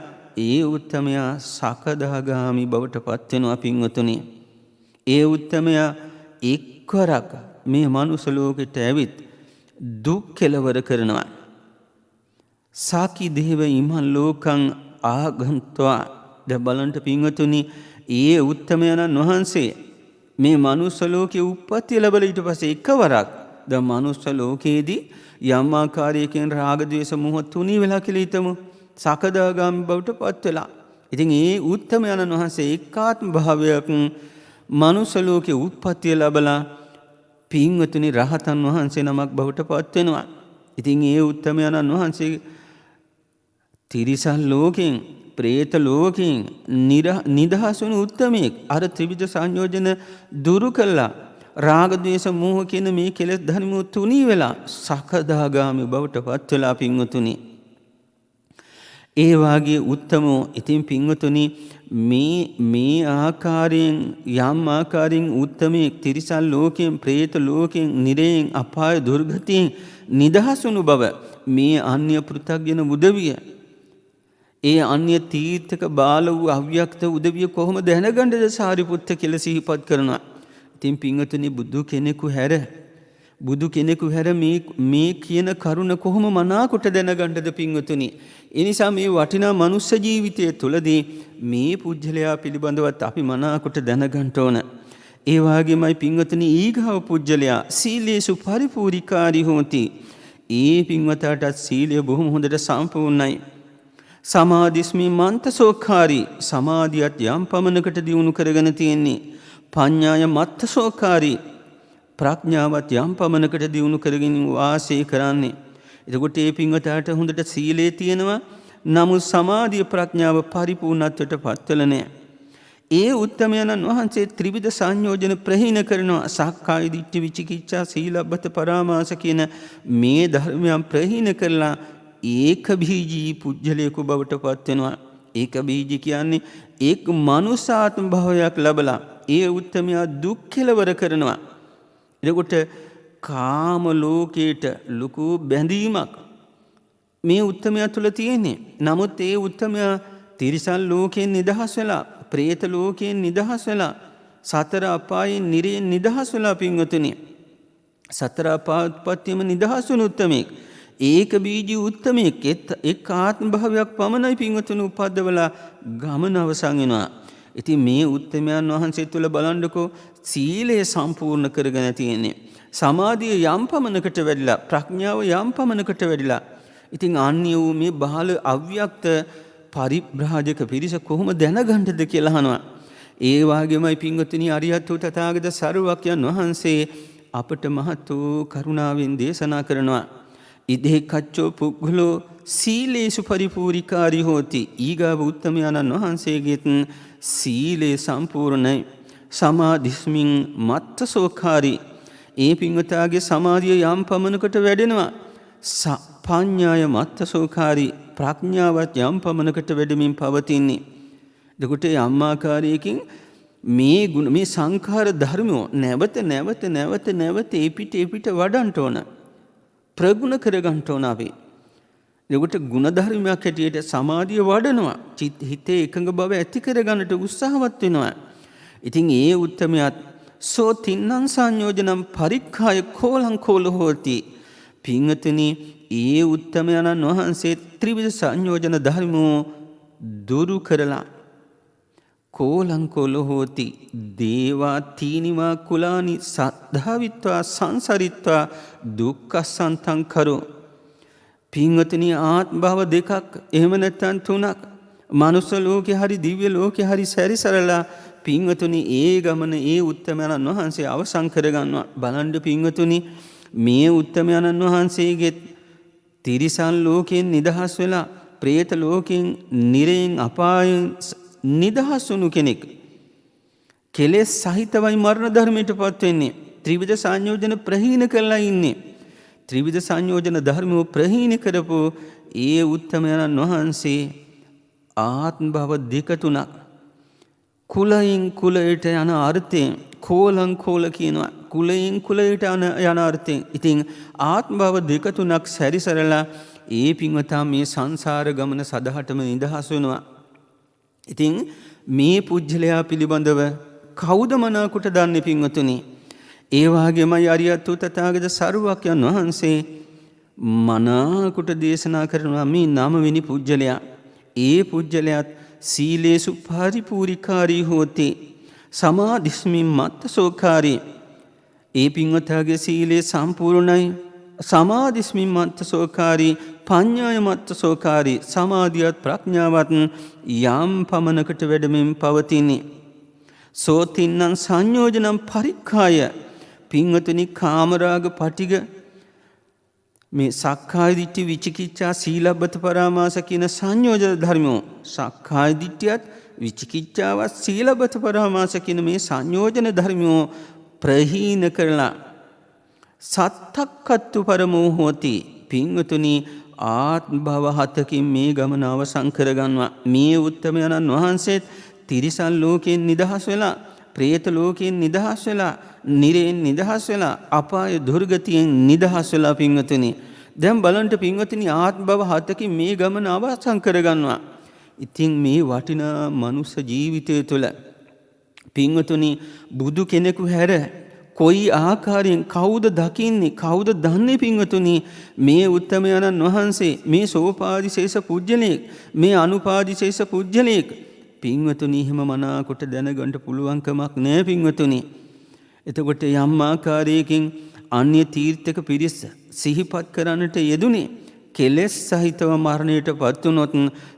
ඒ උත්තමයා සකදාගාමි බවට පත් වෙනවා පින්වතුනි. ඒ උත්තමයා එක්වරක් මේ මනුස්ස ලෝකෙට ඇවිත් දුක් කෙලවර කරනවා. සාකි දේව ඉමන් ලෝකං ආගන්ත්වා. දැන් බලන්න පින්වතුනි ඒ උත්තමයන්න් වහන්සේ මේ මනුස්ස ලෝකයේ උප්පත්ති ලැබලා ඊට පස්සේ එකවරක් දැන් මනුස්ස ලෝකයේදී යම් ආකාරයකින් රාග ද්වේෂ මොහ තුනී වෙලා කියලා හිතමු. සකදාගාමි බවට පත් වෙලා. ඉතින් ඒ උත්තමයන්න් වහන්සේ ඒකාත්ම භාවයක් මනුස්ස ලෝකයේ උත්පත්ති ලැබලා පින්වතුනි රහතන් වහන්සේ නමක් බවට පත් වෙනවා. ඉතින් ඒ උත්තමයන්න් වහන්සේ තිරිසන් ලෝකෙන් പ്രേත ලෝකෙන් නිදහස් වුණු උත්තමයෙක්. අර ත්‍රිවිධ සංයෝජන දුරු කළා. රාග ද්වේෂ මෝහ කියන මේ කෙලෙස් ධර්ම තුනී වෙලා සකදාගාමි බවට පත් වෙලා පින්වතුනි. ඒ වාගේ උත්තමෝ ඉතින් පින්වතුනි මේ ආකාරයෙන් යම් ආකාරයෙන් උත්තමයේ තිරිසන් ලෝකයෙන් പ്രേත ලෝකයෙන් නිරයෙන් අපාය දුර්ගතියෙන් නිදහස් වුණු බව මේ අන්‍ය පෘථග්ජන උදවිය ඒ අන්‍ය තීර්ථක බාල වූ අව්‍යක්ත උදවිය කොහොම දැනගන්නද සාරිපුත්ත කියලා සිහිපත් කරනවා. ඉතින් පින්වතුනි බුදු කෙනෙකු හැර මේ කියන කරුණ කොහොම මනාකොට දැනගන්නද පින්වතුනි. ඒ නිසා මේ වටිනා මනුස්ස ජීවිතය තුළදී මේ පුජ්‍යලයා පිළිබඳවත් අපි මනාකොට දැනගන්න ඕන. ඒ වගේමයි පින්වතුනි ඊගාව පුජ්‍යලයා සීලේසු පරිපූර්ණිකාරී හොති. ඒ පින්වතට සීලය බොහොම හොඳට සම්පූර්ණයි. සමාධිස්මි මන්තසෝකාරී සමාධියත් යම් පමණකට දියුණු කරගෙන තියෙන්නේ. පඤ්ඤාය මත්තසෝකාරී ප්‍රඥාවත් යම් පමණකට දියුණු කරගෙන වාසය කරන්නේ. එතකොට මේ පින්වතට හොඳට සීලේ තියෙනවා. නමුත් සමාධිය ප්‍රඥාව පරිපූර්ණත්වයට පත්වල නැහැ. ඒ උත්තමයන්න් වහන්සේ ත්‍රිවිධ සංයෝජන ප්‍රහීන කරනවා. සක්කාය දිට්ඨි විචිකිච්ඡා සීලබ්බත පරාමාස කියන මේ ධර්මයන් ප්‍රහීන කරලා ඒක බීජී පුජ්‍යලයක බවට පත් වෙනවා. ඒක බීජී කියන්නේ එක් මනුසාත්ම භවයක් ලැබලා ඒ උත්තමයා දුක් කෙලවර කරනවා. එතකොට කාම ලෝකයට ලොකු බැඳීමක් මේ උත්තමයා තුළ තියෙන්නේ. නමුත් ඒ උත්තමයා තිරිසන් ලෝකයෙන් නිදහස් වෙලා, പ്രേත ලෝකයෙන් නිදහස් වෙලා, සතර අපායෙන් නිරයෙන් නිදහස් වෙලා පින්වතුනි. සතර අපායත්පත්තියම නිදහස් වුණු උත්තමයෙක්. ඒක බීජී උත්තමයෙක් එක් ආත්ම භාවයක් පමණයි පින්වතුනි උපද්දවලා ගමන අවසන් වෙනවා. ඉතින් මේ උත්තමයන් වහන්සේ තුළ බලන්නකෝ සීලය සම්පූර්ණ කරගෙන තියෙන්නේ. සමාධිය යම් පමණකට වැඩිලා, ප්‍රඥාව යම් පමණකට වැඩිලා. ඉතින් අන්‍ය වූ මේ බාල අව්‍යක්ත පරිබ්‍රාජක පිරිස කොහොම දැනගන්නද කියලා අහනවා. ඒ වගේමයි පින්වතුනි අරියත් වූ තථාගත සරුවක්යන් වහන්සේ අපට මහත් වූ කරුණාවෙන් දේශනා කරනවා. ඉදේ කච්චෝ පුග්ගලෝ සීලේසු පරිපූර්ණිකාරී හෝති. ඊගාව උත්තමයන්න් වහන්සේගෙත් සීලේ සම්පූර්ණයි. සමාධිස්මින් මත්තසෝකාරී. ඒ පින්වතාගේ සමාධිය යම් පමණකට වැඩෙනවා. පඤ්ඤාය මත්තසෝකාරී. ප්‍රඥාවත් යම් පමණකට වැඩෙමින් පවතින්නේ. එතකොට යම් ආකාරයකින් මේ සංඛාර ධර්මෝ නැවත එපිට වඩන්න ඕන. ප්‍රගුණ කරගන්න ඕන අපි. එතකොට ගුණ ධර්මයක් හැටියට සමාධිය වඩනවා. හිතේ එකඟ බව ඇති කරගන්නට උත්සාහවත් වෙනවා. ඉතින් ඒ උත්තමයාත් සෝ තින්නම් සංයෝජනම් පරික්ඛාය කෝලං කෝල හෝති. පින්වතුනි ඒ උත්තමයන්න් වහන්සේ ත්‍රිවිධ සංයෝජන ධර්මෝ දුරු කරලා කෝලං කෝල හෝති. දේවා තීනිවා කුලානි සද්ධාවිත්වා සංසරිත්වා දුක්ඛසන්තං කරෝ. පින්වතුනි ආත්ම භව දෙකක් එහෙම නැත්නම් තුනක් මනුස්ස ලෝකේ හරි දිව්‍ය ලෝකේ හරි සැරිසරලා පින්වතුනි ඒ ගමන ඒ උත්තමයන්න් වහන්සේ අවසන් කරගන්නවා. බලන්න පින්වතුනි මේ උත්තමයන්න් වහන්සේගේ තිරිසන් ලෝකයෙන් නිදහස් වෙලා പ്രേත ලෝකයෙන් නිරයෙන් අපායෙන් නිදහස් වුණු කෙනෙක් කෙලෙස් සහිතවයි මරණ ධර්මයටපත් වෙන්නේ. ත්‍රිවිධ සංයෝජන ප්‍රහීන කරලා ඉන්නේ. ත්‍රිවිධ සංයෝජන ධර්මෝ ප්‍රහීන කරපු ඒ උත්තමයන්න් වහන්සේ ආත්ම භව දෙක තුනක් කුලයෙන් කුලයට යන අර්ථයෙන් කෝලං කෝල කියනවා. කුලයෙන් කුලයට යන අර්ථයෙන්. ඉතින් ආත්ම භව දෙක තුනක් සැරිසරලා ඒ පින්වතා මේ සංසාර ගමන සදහටම නිදහස් වෙනවා. ඉතින් මේ පුජ්‍යලයා පිළිබඳව කවුද මනාකොට දන්නේ පින්වතුනි? ඒ වගේමයි අරියත් වූ තථාගත සරුවක්යන් වහන්සේ මනාකොට දේශනා කරනවා මේ 9 වෙනි පුජ්‍යලයා. ඒ පුජ්‍යලයාත් සීලේසු පරිපූර්ණිකාරී හෝති. සමාධිස්මින් මත්තසෝකාරී. ඒ පින්වතාගේ සීලේ සම්පූර්ණයි. සමාධිස්මින් මත්තසෝකාරී. පඤ්ඤාය මත්තසෝකාරී. සමාධියත් ප්‍රඥාවත් යම් පමණකට වැඩමින් පවතින්නේ. සෝතින්නම් සංයෝජනම් පරික්ඛාය. පින්වතුනි කාමරාග පටිග මේ සක්කාය දිට්ඨි විචිකිච්ඡා සීලබ්බත පරාමාස කියන සංයෝජන ධර්මෝ සක්කාය දිට්ඨියත් විචිකිච්ඡාවත් සීලබ්බත පරාමාස කියන මේ සංයෝජන ධර්මෝ ප්‍රහීන කරලා සත්තක්කත්තු පරමෝ හෝති පින්වතුනි ආත්ම භව හතකින් මේ ගමන අවසන් කරගන්නවා. මේ උත්තමයන්න් වහන්සේත් තිරිසන් ලෝකයෙන් නිදහස් වෙලා പ്രേත ලෝකයෙන් නිදහස් වෙලා නිරයෙන් නිදහස් වෙලා අපාය දුර්ගතියෙන් නිදහස් වෙලා පින්වතුනි දැන් බලන්න පින්වතුනි ආත්ම භව හතකින් මේ ගමන අවසන් කරගන්නවා. ඉතින් මේ වටිනා මනුස්ස ජීවිතය තුළ පින්වතුනි බුදු කෙනෙකු හැර කොයි ආකාරයෙන් කවුද දකින්නේ කවුද දන්නේ පින්වතුනි මේ උත්තමයන්න් වහන්සේ මේ සෝපාදිශේෂ පුජ්‍යලේක් මේ අනුපාදිශේෂ පුජ්‍යලේක් පින්වතුනි එහෙම මනාකොට දැනගන්න පුළුවන්කමක් නැහැ පින්වතුනි. එතකොට යම් ආකාරයකින් අන්‍ය තීර්ථක පිරිස සිහිපත් කරන්නට යෙදුනේ කෙලෙස් සහිතව මරණයට පත් වුනොත්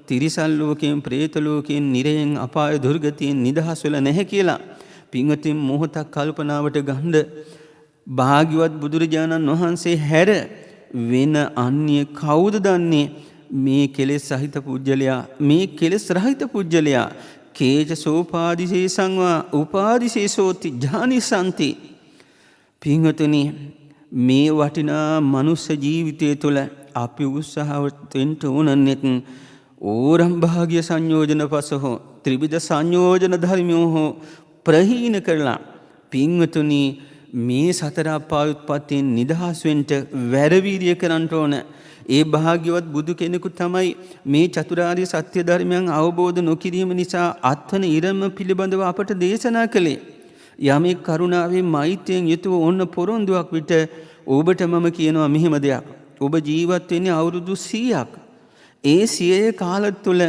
තිරිසන් ලෝකයෙන් പ്രേත ලෝකයෙන් නිරයෙන් අපාය දුර්ගතියෙන් නිදහස් වෙලා නැහැ කියලා පින්වතුන් මොහොතක් කල්පනාවට ගන්න භාග්‍යවත් බුදුරජාණන් වහන්සේ හැර වෙන අන්‍ය කවුද දන්නේ මේ කෙලෙස් සහිත පුජ්‍යලයා මේ කෙලෙස් රහිත පුජ්‍යලයා කේච සෝපාදිශේෂං වා උපාදිශේෂෝති ඥානිසanti පින්වතුනි මේ වටිනා මනුස්ස ජීවිතය තුළ අපි උත්සාහවත් වෙන්න ඕනන්නේත් ඕරම් භාග්‍ය සංයෝජන පසහෝ ත්‍රිවිධ සංයෝජන ධර්මයෝ ප්‍රහීන කරලා පින්වතුනි මේ සතර අපායුත්පත්තියෙන් නිදහස් වෙන්න වැරවීර්ය කරන්න ඕන. ඒ භාග්‍යවත් බුදු කෙනෙකු තමයි මේ චතුරාර්ය සත්‍ය ධර්මයන් අවබෝධ නොකිරීම නිසා අත්වන ඉරම පිළිබඳව අපට දේශනා කළේ. යමෙක් කරුණාවෙන් මෛත්‍රියෙන් යුතුව ඔන්න පොරොන්දුවක් විට ඔබට මම කියනවා මෙහෙම දෙයක්. ඔබ ජීවත් වෙන්නේ අවුරුදු 100ක්. ඒ 100 කාලය තුළ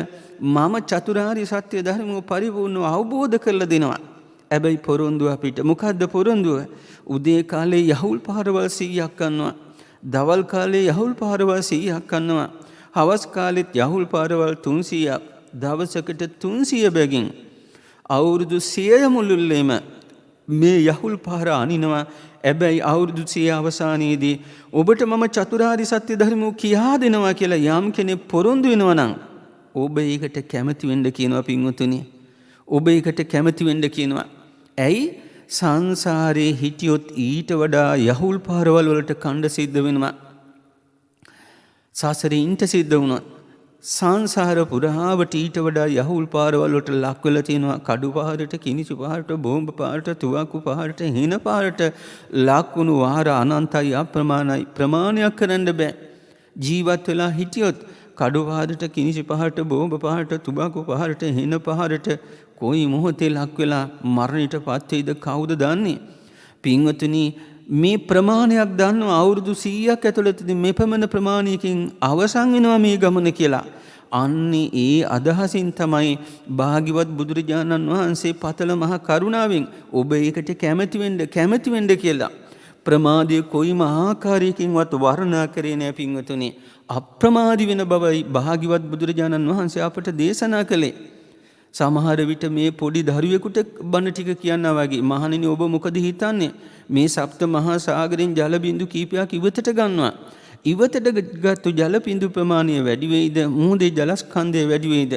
මම චතුරාර්ය සත්‍ය ධර්මය පරිපූර්ණව අවබෝධ කරලා දෙනවා. හැබැයි පොරොන්දුව අපිට මොකද්ද පොරොන්දුව? උදේ කාලේ යහුල් පාරවල් 100ක් කරනවා. දවල් කාලේ යහුල් පාරවල් 100ක් කරනවා. හවස් කාලෙත් යහුල් පාරවල් 300ක්. දවසකට 300 බැගින් අවුරුදු 100 මුළුල්ලේම මේ යහුල් පාර අනිනවා. හැබැයි අවුරුදු 100 අවසානයේදී ඔබට මම චතුරාර්ය සත්‍ය ධර්මය කියා දෙනවා කියලා යම් කෙනෙක් පොරොන්දු වෙනවා නම් ඔබ ඒකට කැමති වෙන්න කියනවා පින්වතුනි. ඔබ ඒකට කැමති වෙන්න කියනවා. ඇයි? සංසාරේ හිටියොත් ඊට වඩා යහුල් පාරවල් වලට කණ්ඩ සිද්ධ වෙනවා. සසරේ ඉන්න සිද්ධ වුණා. සංසාර පුරාවට ඊට වඩා යහුල් පාරවල් වලට ලක් වෙලා තියෙනවා. කඩු පාරට, කිනිසි පාරට, බෝම්බ පාරට, තුවාක්කු පාරට, හින පාරට ලක් වුණු වාර අනන්තයි අප්‍රමාණයි. ප්‍රමාණයක් කරන්න බෑ. ජීවත් වෙලා හිටියොත් කඩු පාරට, කිනිසි පාරට, බෝම්බ පාරට, තුවාක්කු පාරට, හින පාරට කොයි මොහොතේ ලක් වෙලා මරණයට පත් වෙයිද කවුද දන්නේ? පින්වතුනි මේ ප්‍රමාණයක් දන්නවා අවුරුදු 100ක් ඇතුළතදී මෙපමණ ප්‍රමාණයකින් අවසන් වෙනවා මේ ගමන කියලා. අන්නේ ඒ අදහසින් තමයි භාග්‍යවත් බුදුරජාණන් වහන්සේ පතල මහ කරුණාවෙන් ඔබ ඒකට කැමති වෙන්න කියලා. ප්‍රමාදයේ කොයිම ආකාරයකින්වත් වර්ණනා කරේ නැහැ පින්වතුනි. අප්‍රමාදී වෙන බවයි භාග්‍යවත් බුදුරජාණන් වහන්සේ අපට දේශනා කළේ. සමහර විට මේ පොඩි දරුවෙකුට බණ ටික කියනවා වගේ මහණෙනි ඔබ මොකද හිතන්නේ මේ සප්ත මහා සාගරෙන් ජල බිඳු කීපයක් ඉවතට ගන්නවා. ඉවතට ගත්තු ජල බිඳු ප්‍රමාණය වැඩි වෙයිද? මුහුදේ ජලස්කන්ධය වැඩි වෙයිද?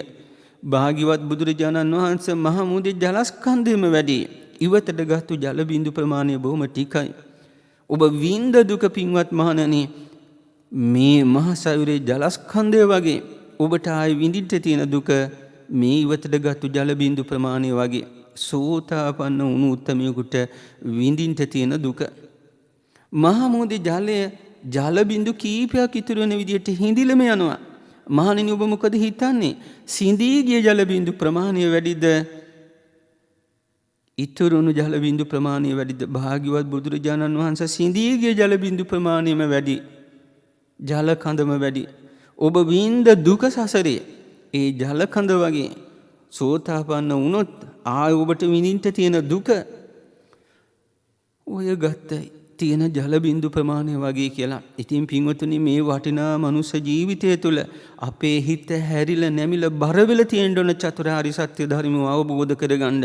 භාග්‍යවත් බුදුරජාණන් වහන්සේ මහ මුහුදේ ජලස්කන්ධයම වැඩි. ඉවතට ගත්තු ජල බිඳු ප්‍රමාණය බොහොම ටිකයි. ඔබ විඳ දුක පින්වත් මහණෙනි මේ මහ සයුරේ ජලස්කන්ධය වගේ ඔබට ආයි විඳින්න තියෙන දුක මේ ඉවතට ගත්තු ජල බිඳු ප්‍රමාණය වගේ සෝතාපන්න වුණු උත්තමයෙකුට විඳින්න තියෙන දුක. මහා මුහුදේ ජල බිඳු කීපයක් ඉතුරු වෙන විදිහට හිඳිලම යනවා. මහණෙනි ඔබ මොකද හිතන්නේ? සිඳී ගිය ජල බිඳු ප්‍රමාණය වැඩිද? ඉතුරුණු ජල බිඳු ප්‍රමාණය වැඩිද? භාග්‍යවත් බුදුරජාණන් වහන්සේ සිඳී ගිය ජල බිඳු ප්‍රමාණයම වැඩි. ජල කඳම වැඩි. ඔබ විඳ දුක සසරේ ඒ ජල කඳ වගේ සෝතාපන්න වුණොත් ආය ඔබට විඳින්න තියෙන දුක ඔය ගත්ත තියෙන ජල බිඳු ප්‍රමාණය වගේ කියලා. ඉතින් පින්වතුනි මේ වටිනා මනුස්ස ජීවිතය තුළ අපේ හිත හැරිලා නැමිලා බර වෙලා තියෙන චතුරාර්ය සත්‍ය ධර්මය අවබෝධ කරගන්න.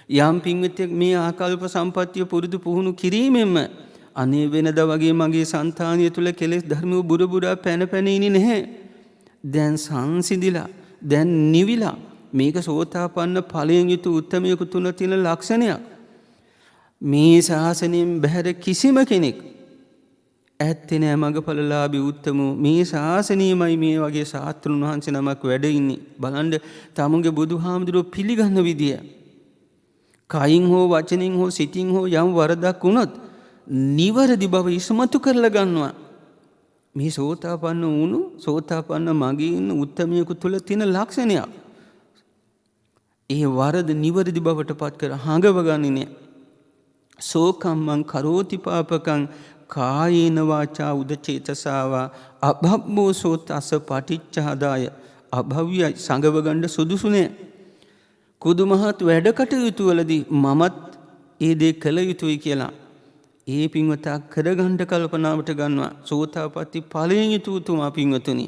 යම් පින්විතෙක් මේ ආකල්ප සම්පත්තිය පුරුදු පුහුණු කිරීමෙන්ම අනේ වෙනද වගේ මගේ సంతානිය තුල කෙලෙස් ධර්ම බුරබුරා පැන පැන ඉන්නේ නැහැ. දැන් සංසිඳිලා දැන් නිවිලා මේක සෝතාපන්න ඵලයෙන් යුතු උත්තමයෙකු තුන තියෙන ලක්ෂණයක්. මේ ශාසනයෙන් බැහැර කිසිම කෙනෙක් ඇත්තේ නෑ මඟඵලලාභී උත්තමෝ මේ ශාසනීයමයි මේ වගේ ශාස්ත්‍රුන් වහන්සේ නමක් වැඩ ඉන්නේ. බලන්න තමුන්ගේ බුදුහාමුදුරුවෝ පිළිගන්න විදිය. කයින් හෝ වචනින් හෝ සිතින් හෝ යම් වරදක් වුණොත් නිවැරදි බව ඉස්මතු කරලා ගන්නවා. මේ සෝතාපන්න වුණු සෝතාපන්න මගේ ඉන්න උත්තමයෙකු තුල තියෙන ලක්ෂණයක්. ඒ වරද නිවැරදි බවට පත් කර හඟව ගන්නේ නෑ. සෝකම්මං කරෝති පාපකං කායේන වාචා උදචේතසාවා අභව්වෝ සෝතස පටිච්චහදාය අභව්‍ය සංගව ගන්න සුදුසු නෑ. කුදුමහත් වැඩ කටයුතු වලදී මමත් ඒ දේ කළ යුතුයි කියලා ඒ පින්වතා කරගන්න කල්පනාවට ගන්නවා. සෝතාපට්ටි ඵලයෙන් යුතු උතුමා පින්වතුනි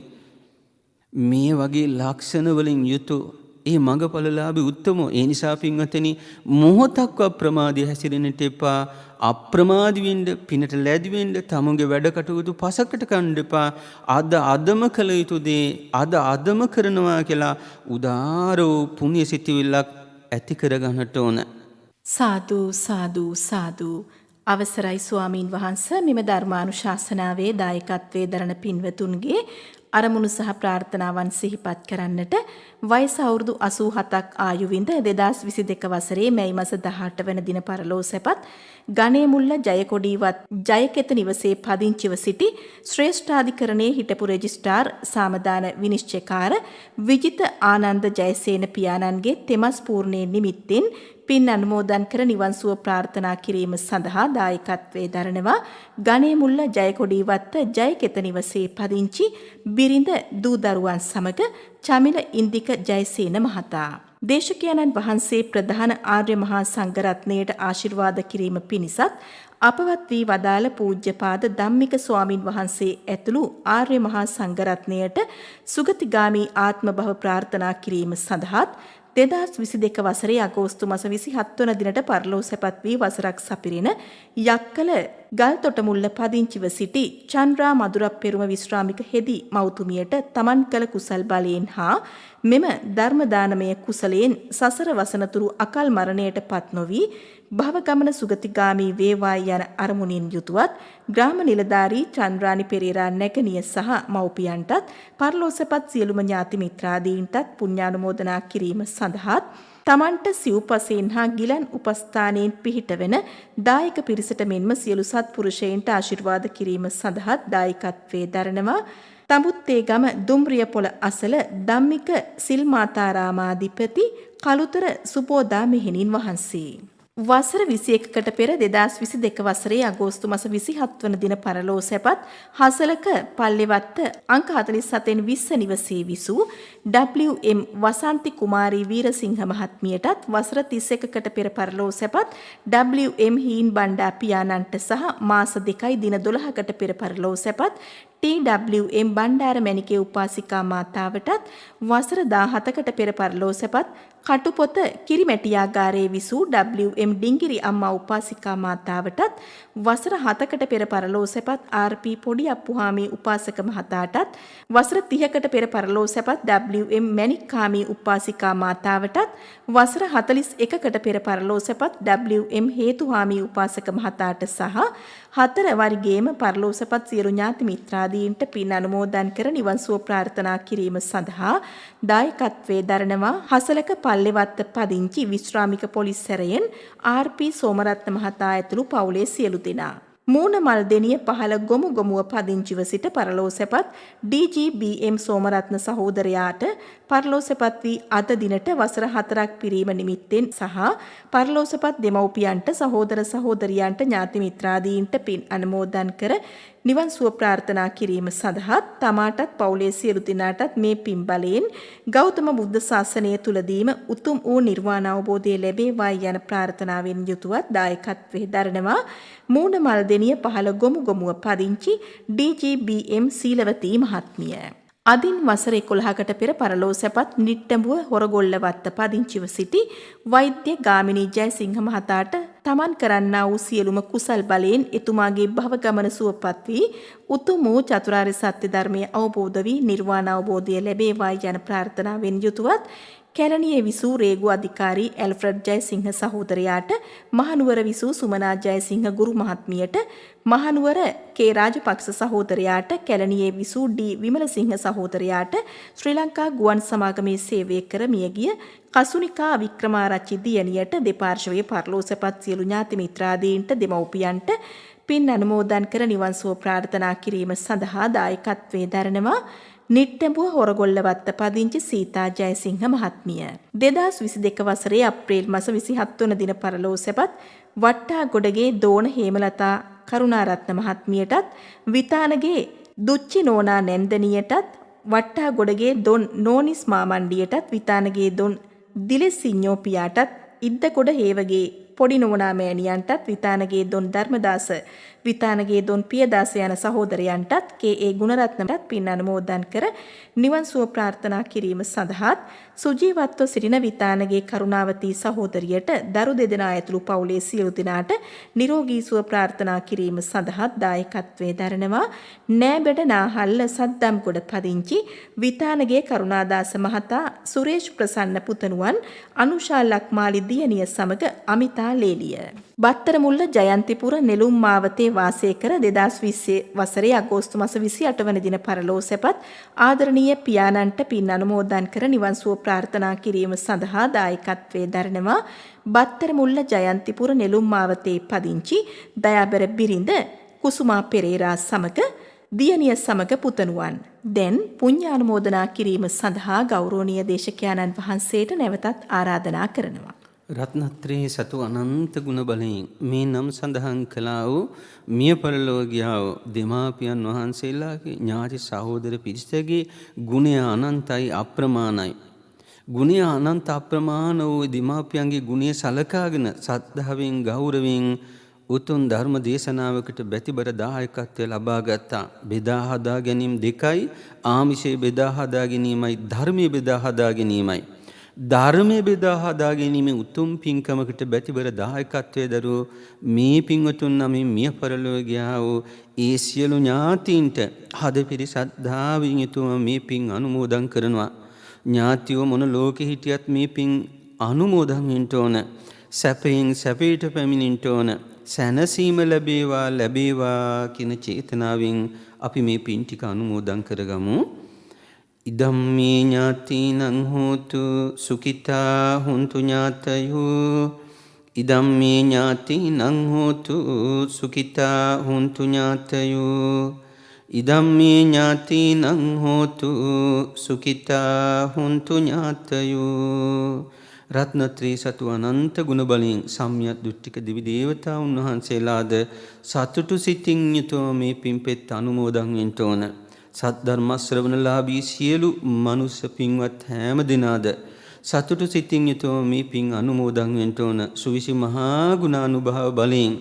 මේ වගේ ලක්ෂණ වලින් යුතු ඒ මඟඵලලාභී උත්තමෝ. ඒ නිසා පින්වතනි මොහොතක්ව ප්‍රමාදය හැසිරෙන්නට එපා. අප්‍රමාදී වෙන්න පිනට ලැබි වෙන්න තමුන්ගේ වැඩ කටයුතු පසකට ගන්න එපා. අදම කළ යුතු දේ අදම කරනවා කියලා උදාරෝ පුණ්‍ය සිතිවිල්ලක් ඇති කරගන්නට ඕන. සාදු සාදු සාදු. අවසරයි ස්වාමීන් වහන්සේ මෙම ධර්මානුශාසනාවේ දායකත්වයේ දරන පින්වතුන්ගේ අරමුණු සහ ප්‍රාර්ථනාවන් සිහිපත් කරන්නට වයස අවුරුදු 87ක් ආයු වින්ද 2022 වසරේ මැයි මාස 18 වන දින පරලෝ සැපත් ගණේමුල්ල ජයකොඩීවත් ජයකෙත නිවසේ පදිංචිව සිටි ශ්‍රේෂ්ඨාධිකරණයේ හිටපු රෙජිස්ට්‍රාර් සාමදාන විනිශ්චයකාර විජිත ආනන්ද ජයසේන පියාණන්ගේ තෙමස් පූර්ණේ නිමිත්තෙන් පින් අනුමෝදන් කර නිවන් සුව ප්‍රාර්ථනා කිරීම සඳහා දායකත්වයේ දරනවා ගණේමුල්ල ජයකොඩීවත් ජයකෙත නිවසේ පදිංචි බිරිඳ දූ දරුවන් සමග චමිල ඉන්දික ජයසේන මහතා. දේශකයන්න් වහන්සේ ප්‍රධාන ආර්ය මහා සංඝරත්නයට ආශිර්වාද කිරීම පිණිසත් අපවත් වී වදාළ පූජ්‍යපාද ධම්මික ස්වාමින් වහන්සේ ඇතුළු ආර්ය මහා සංඝරත්නයට සුගතිගාමී ආත්ම භව ප්‍රාර්ථනා කිරීම සඳහාත් 2022 වසරේ අගෝස්තු මාස 27 වන දිනට පරලෝ සැපත් වී වසරක් සපිරෙන යක්කල ගල්තොටමුල්ල පදිංචිව සිටි චන්ද්‍රා මధుරප්පෙරුම විශ්‍රාමික හෙදි මෞතුමියට තමන් කළ කුසල් බලයෙන් හා මෙම ධර්ම දානමය කුසලයෙන් සසර වසනතුරු අකල් මරණයට පත් නොවි භවගමන සුගතිගාමී වේවා යන අරමුණින් යුතුවත් ග්‍රාම නිලධාරී චන්ද්‍රානි පෙරේරා නැගණිය සහ මව්පියන්ටත් පරලෝසපත් සියලුම ඥාති මිත්‍රාදීන්ටත් පුණ්‍යානුමෝදනා කිරීම සඳහාත් තමන්ට සිව්පසයෙන් හා ගිලන් උපස්ථානයෙන් පිහිටවෙන දායක පිරිසට මෙන්ම සියලු සත්පුරුෂයන්ට ආශිර්වාද කිරීම සඳහාත් දායකත්වයේ දරනවා තඹුත්තේගම දුම්රියපොළ අසල ධම්මික සිල්මාතාරාමාධිපති කළුතර සුබෝදා මෙහෙණින් වහන්සේ. වසර 21කට පෙර 2022 වසරේ අගෝස්තු මාස 27 වන දින පරලෝ සැපත් හසලක පල්ලෙවත්ත අංක 47න් 20 නිවසේ විසූ WM වසන්ති කුමාරී වීරසිංහ මහත්මියටත් වසර 31කට පෙර පරලෝ සැපත් WM හීන් බණ්ඩා පියාණන්ට සහ මාස 2යි දින 12කට පෙර පරලෝ සැපත් TWM බණ්ඩාර මැණිකේ උපාසිකා මාතාවටත් වසර 17කට පෙර පරලෝ සැපත් කටුපොත කිරිමැටියාගාරයේ විසූ WM ඩිංගිරි අම්මා උපාසිකා මාතාවටත් වසර 7කට පෙර පරලෝ සැපත් RP පොඩි අප්පුහාමි උපාසක මහතාටත් වසර 30කට පෙර පරලෝ සැපත් WM මැණික්කාමි උපාසිකා මාතාවටත් වසර 41කට පෙර පරලෝ සැපත් WM හේතුහාමි උපාසක මහතාට සහ 4 වර්ගයේම පරලෝ සැපත් සියලු ඥාති මිත්‍රාදීන්ට පින් අනුමෝදන් කර නිවන් සුව ප්‍රාර්ථනා කිරීම සඳහා දායකත්වයේ දරනවා හසලක පල්ලෙවත්ත පදිංචි විශ්‍රාමික පොලිස් සැරයෙන් RP සෝමරත්න මහතා ඇතුළු පවුලේ සියලු දෙනා. මූණමල් දෙනිය පහළ ගොමුගොමුව පදිංචිව සිට පරලෝ සැපත් DGBM සෝමරත්න සහෝදරයාට පරලෝ සැපත් වී අද දිනට වසර 4ක් පිරීම නිමිත්තෙන් සහ පරලෝ සැපත් දෙමව්පියන්ට සහෝදර සහෝදරියන්ට ඥාති මිත්‍රාදීන්ට පින් අනුමෝදන් කර නිවන් සුව ප්‍රාර්ථනා කිරීම සඳහා තමාටත් පවුලේ සියලු දෙනාටත් මේ පින් බලයෙන් ගෞතම බුද්ධ ශාසනය තුලදීම උතුම් වූ නිර්වාණ අවබෝධය ලැබේවා යන ප්‍රාර්ථනාවෙන් යුතුවත් දායකත්වයේ දරනවා මූණමල් දෙනිය පහළ ගොමුගොමුව පදිංචි DGBM සීලවතී මහත්මිය. අදින් වසර 11කට පෙර පරලෝ සැපත් නිට්ටඹුව හොරගොල්ලවත්ත පදිංචිව සිටි වෛද්‍ය ගාමිණී ජයසිංහ මහතාට තමන් කරන්නා වූ සියලුම කුසල් බලයෙන් එතුමාගේ භව ගමන සුවපත් වී උතුම් වූ චතුරාර්ය සත්‍ය ධර්මය අවබෝධ වී නිර්වාණ අවබෝධය ලැබේවා යන ප්‍රාර්ථනාවෙන් යුතුවත් කැලණියේ විසූ රේගු අධිකාරී ඇල්ෆ්‍රඩ් ජයසිංහ සහෝදරයාට, මහනුවර විසූ සුමනා ජයසිංහ ගුරු මහත්මියට, මහනුවර කේ රාජපක්ෂ සහෝදරයාට, කැලණියේ විසූ ඩී විමලසිංහ සහෝදරයාට, ශ්‍රී ලංකා ගුවන් සමාගමේ සේවය කර මියගිය කසුනිකා වික්‍රමාරච්චි දියණියට, දෙපාර්ශ්වයේ පරලෝසපත් සියලු ඥාති මිත්‍රාදීන්ට, දෙමව්පියන්ට පින් අනුමෝදන් කර නිවන් සුව ප්‍රාර්ථනා කිරීම සඳහා දායකත්වයේ දරනවා නිට්ටඹුව හොරගොල්ලවත්ත පදිංචි සීතා ජයසිංහ මහත්මිය. 2022 වසරේ අප්‍රේල් මාස 27 වන දින පරලෝ සැපත් වට්ටාගොඩගේ දෝන හේමලතා කරුණාරත්න මහත්මියටත්, විතානගේ දුච්චි නෝනා නැන්දනියටත්, වට්ටාගොඩගේ දොන් නෝනිස් මාමණ්ඩියටත්, විතානගේ දොන් දිලෙසිඤ්ඤෝ පියාටත්, ඉද්දකොඩ හේවගේ පොඩි නෝනා මෑණියන්ටත්, විතානගේ දොන් ධර්මදාස, විතානගේ දොන් පියදාස යන සහෝදරයන්ටත්, කේ.ඒ. ගුණරත්නටත් පින් අනුමෝදන් කර නිවන් සුව ප්‍රාර්ථනා කිරීම සඳහාත් සුජීවත්ව සිටින විතානගේ කරුණාවතී සහෝදරියට, දරු දෙදෙනා ඇතුළු පවුලේ සියලු දෙනාට නිරෝගී සුව ප්‍රාර්ථනා කිරීම සඳහාත් දායකත්වයේ දරනවා නෑබැඩ නාහල්ල සද්දම්ගොඩ පදිංචි විතානගේ කරුණාදාස මහතා, සුරේෂ් ප්‍රසන්න පුතණුවන්, අනුෂා ලක්මාලි දියණිය සමග අමිතා ලේලිය. බත්තරමුල්ල ජයන්තිපුර නෙළුම් මාවතේ වාසය කර 2020 වසරේ අගෝස්තු මාස 28 වන දින පරලෝ සැපත් ආදරණීය පියාණන්ට පින් අනුමෝදන් කර නිවන් සුව ප්‍රාර්ථනා කිරීම සඳහා දායකත්වයේ දරනවා බත්තරමුල්ල ජයන්තිපුර නෙළුම් මාවතේ පදිංචි දයාබර බිරිඳ කුසුමා පෙරේරා සමග දියණිය සමග පුතණුවන්. දැන් පුණ්‍යානුමෝදනා කිරීම සඳහා ගෞරවනීය දේශකයාණන් වහන්සේට නැවතත් ආරාධනා කරනවා. රත්නත්‍රයේ සතු අනන්ත ගුණ බලයෙන් මේ නම් සඳහන් කළා වූ මිය පරලොව ගියා වූ දෙමාපියන් වහන්සේලාගේ ඥාති සහෝදර පිරිසගේ ගුණය අනන්තයි අප්‍රමාණයි. ගුණය අනන්ත අප්‍රමාණ වූ දෙමාපියන්ගේ ගුණය සලකාගෙන සද්ධාවෙන් ගෞරවයෙන් උතුම් ධර්ම දේශනාවකට බැතිබර දායකත්වය ලබා ගත්තා. බෙදා හදා ගැනීම දෙකයි, ආමිෂය බෙදා හදා ගැනීමයි, ධර්මයේ බෙදා හදා ගැනීමයි. ධර්මයේ බෙදා හදා ගැනීමේ උතුම් පින්කමකට බැතිබර දායකත්වයේ දරුවෝ මේ පින්වතුන් නමින් මිය පරලොව ගියා වූ ඒ සියලු ඥාතීන්ට හදපිරි ශ්‍රද්ධාවෙන් යුතුව මේ පින් අනුමෝදන් කරනවා. ඥාතියෝ මොන ලෝකෙ හිටියත් මේ පින් අනුමෝදන් වෙන්න ඕන. සැපයෙන් සැපයට පැමිණෙන්න ඕන. සැනසීම ලැබේවා කියන චේතනාවෙන් අපි මේ පින් ටික අනුමෝදන් කරගමු. ඉදම්මේ ඥාතිනං හෝතු සුඛිතා හුන්තු ඥාතයෝ. ඉදම්මේ ඥාතිනං හෝතු සුඛිතා හුන්තු ඥාතයෝ. ඉදම්මේ ඥාතිනං හෝතු සුඛිතා හුන්තු ඥාතයෝ. රත්නත්‍රී සතු අනන්ත ගුණ බලයෙන් සම්්‍යක් දුට්ටික දිවි දේවතාවුන් වහන්සේලාද සතුටු සිතින් යුතුව මේ පින්පෙත් අනුමෝදන් වෙන්න ඕන. සද්ධර්ම ශ්‍රවණලාභී සියලු මනුෂ්‍ය පින්වත් හැම දිනාද සතුටු සිතින් යුතුව මේ පින් අනුමෝදන් වෙන්න ඕන. සුවිසි මහා ගුණානුභාව බලයෙන්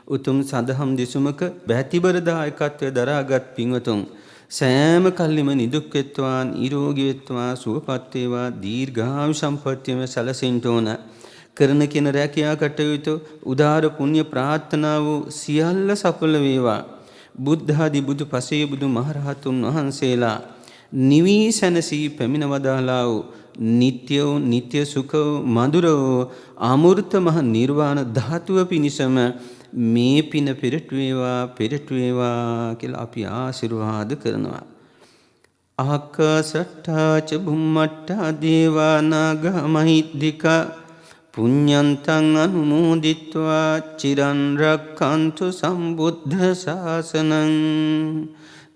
උතුම් සදහම් දෙසුමක බැතිබර දායකත්වය දරාගත් පින්වතුන් සෑම කල්ලිම නිදුක් වෙත්වා, නිරෝගී වෙත්වා, සුවපත් වේවා, දීර්ඝායු සම්පන්නිව සැලසෙන්න ඕන. කරන කෙන රැකියා කටයුතු උදාර පුණ්‍ය ප්‍රාර්ථනාව සියල්ල සඵල වේවා. බුද්ධ ආදී බුදු පසේ බුදු මහරහතුන් වහන්සේලා නිවී සැනසී පැමිණ වදාලා වූ නිට්ටය වූ, නිට්ටය සුඛ වූ, මధుර වූ අමෘත මහ නිර්වාණ ධාතුව පිණිසම මේ පින පෙරට වේවා කියලා අපි ආශිර්වාද කරනවා. ආකාසට්ටා ච බුම්මට්ටා දේවා නාග මහිද්దికා පුඤ්ඤන්තං අනුමෝදිත්වා චිරන් රක්ඛන්තු සම්බුද්ධ ශාසනං.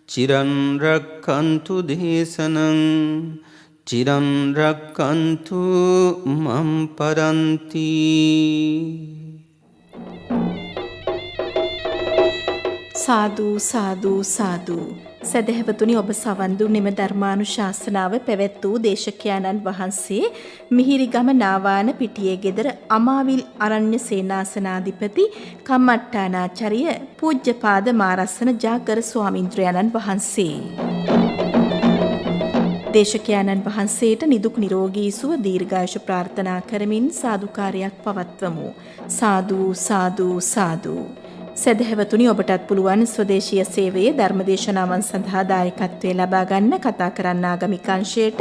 චිරන් රක්ඛන්තු දේශනං. චිරන් රක්ඛන්තු මම් පරන්ති. සාදු සාදු සාදු. සදහැවතුනි, ඔබ සවන් දුන්නේම ධර්මානුශාසනාව පැවැත් වූ දේශකයාණන් වහන්සේ මිහිරිගම නාවාන පිටියේ ගෙදර අමාවිල් අරණ්‍ය සේනාසනාධිපති කම්මට්ටානාචාර්ය පූජ්‍යපාද මාරස්සන ජාගර ස්වාමින්ද්‍රයන්න් වහන්සේ. දේශකයාණන් වහන්සේට නිදුක් නිරෝගී සුව දීර්ඝායුෂ ප්‍රාර්ථනා කරමින් සාදුකාරයක් පවත්වමු. සාදු සාදු සාදු. සදහැවතුනි, ඔබටත් පුළුවන් ස්වදේශීය සේවයේ ධර්මදේශනාවන් සඳහා දායකත්වයේ ලබා ගන්න. කතා කරන්න ආගමික අංශයට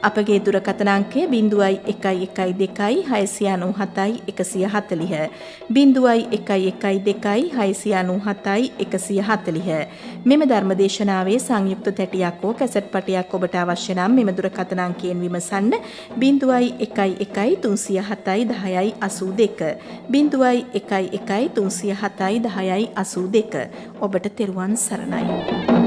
අපගේ දුරකථන අංකය 0112 697 140 0112 697 140. මෙම ධර්මදේශනාවේ සංයුක්ත තැටියක් හෝ කැසට් පටයක් ඔබට අවශ්‍ය නම් මෙම දුරකථන අංකයෙන් විමසන්න. 011307 1082 011307 1082. ඔබට තෙරුවන් සරණයි.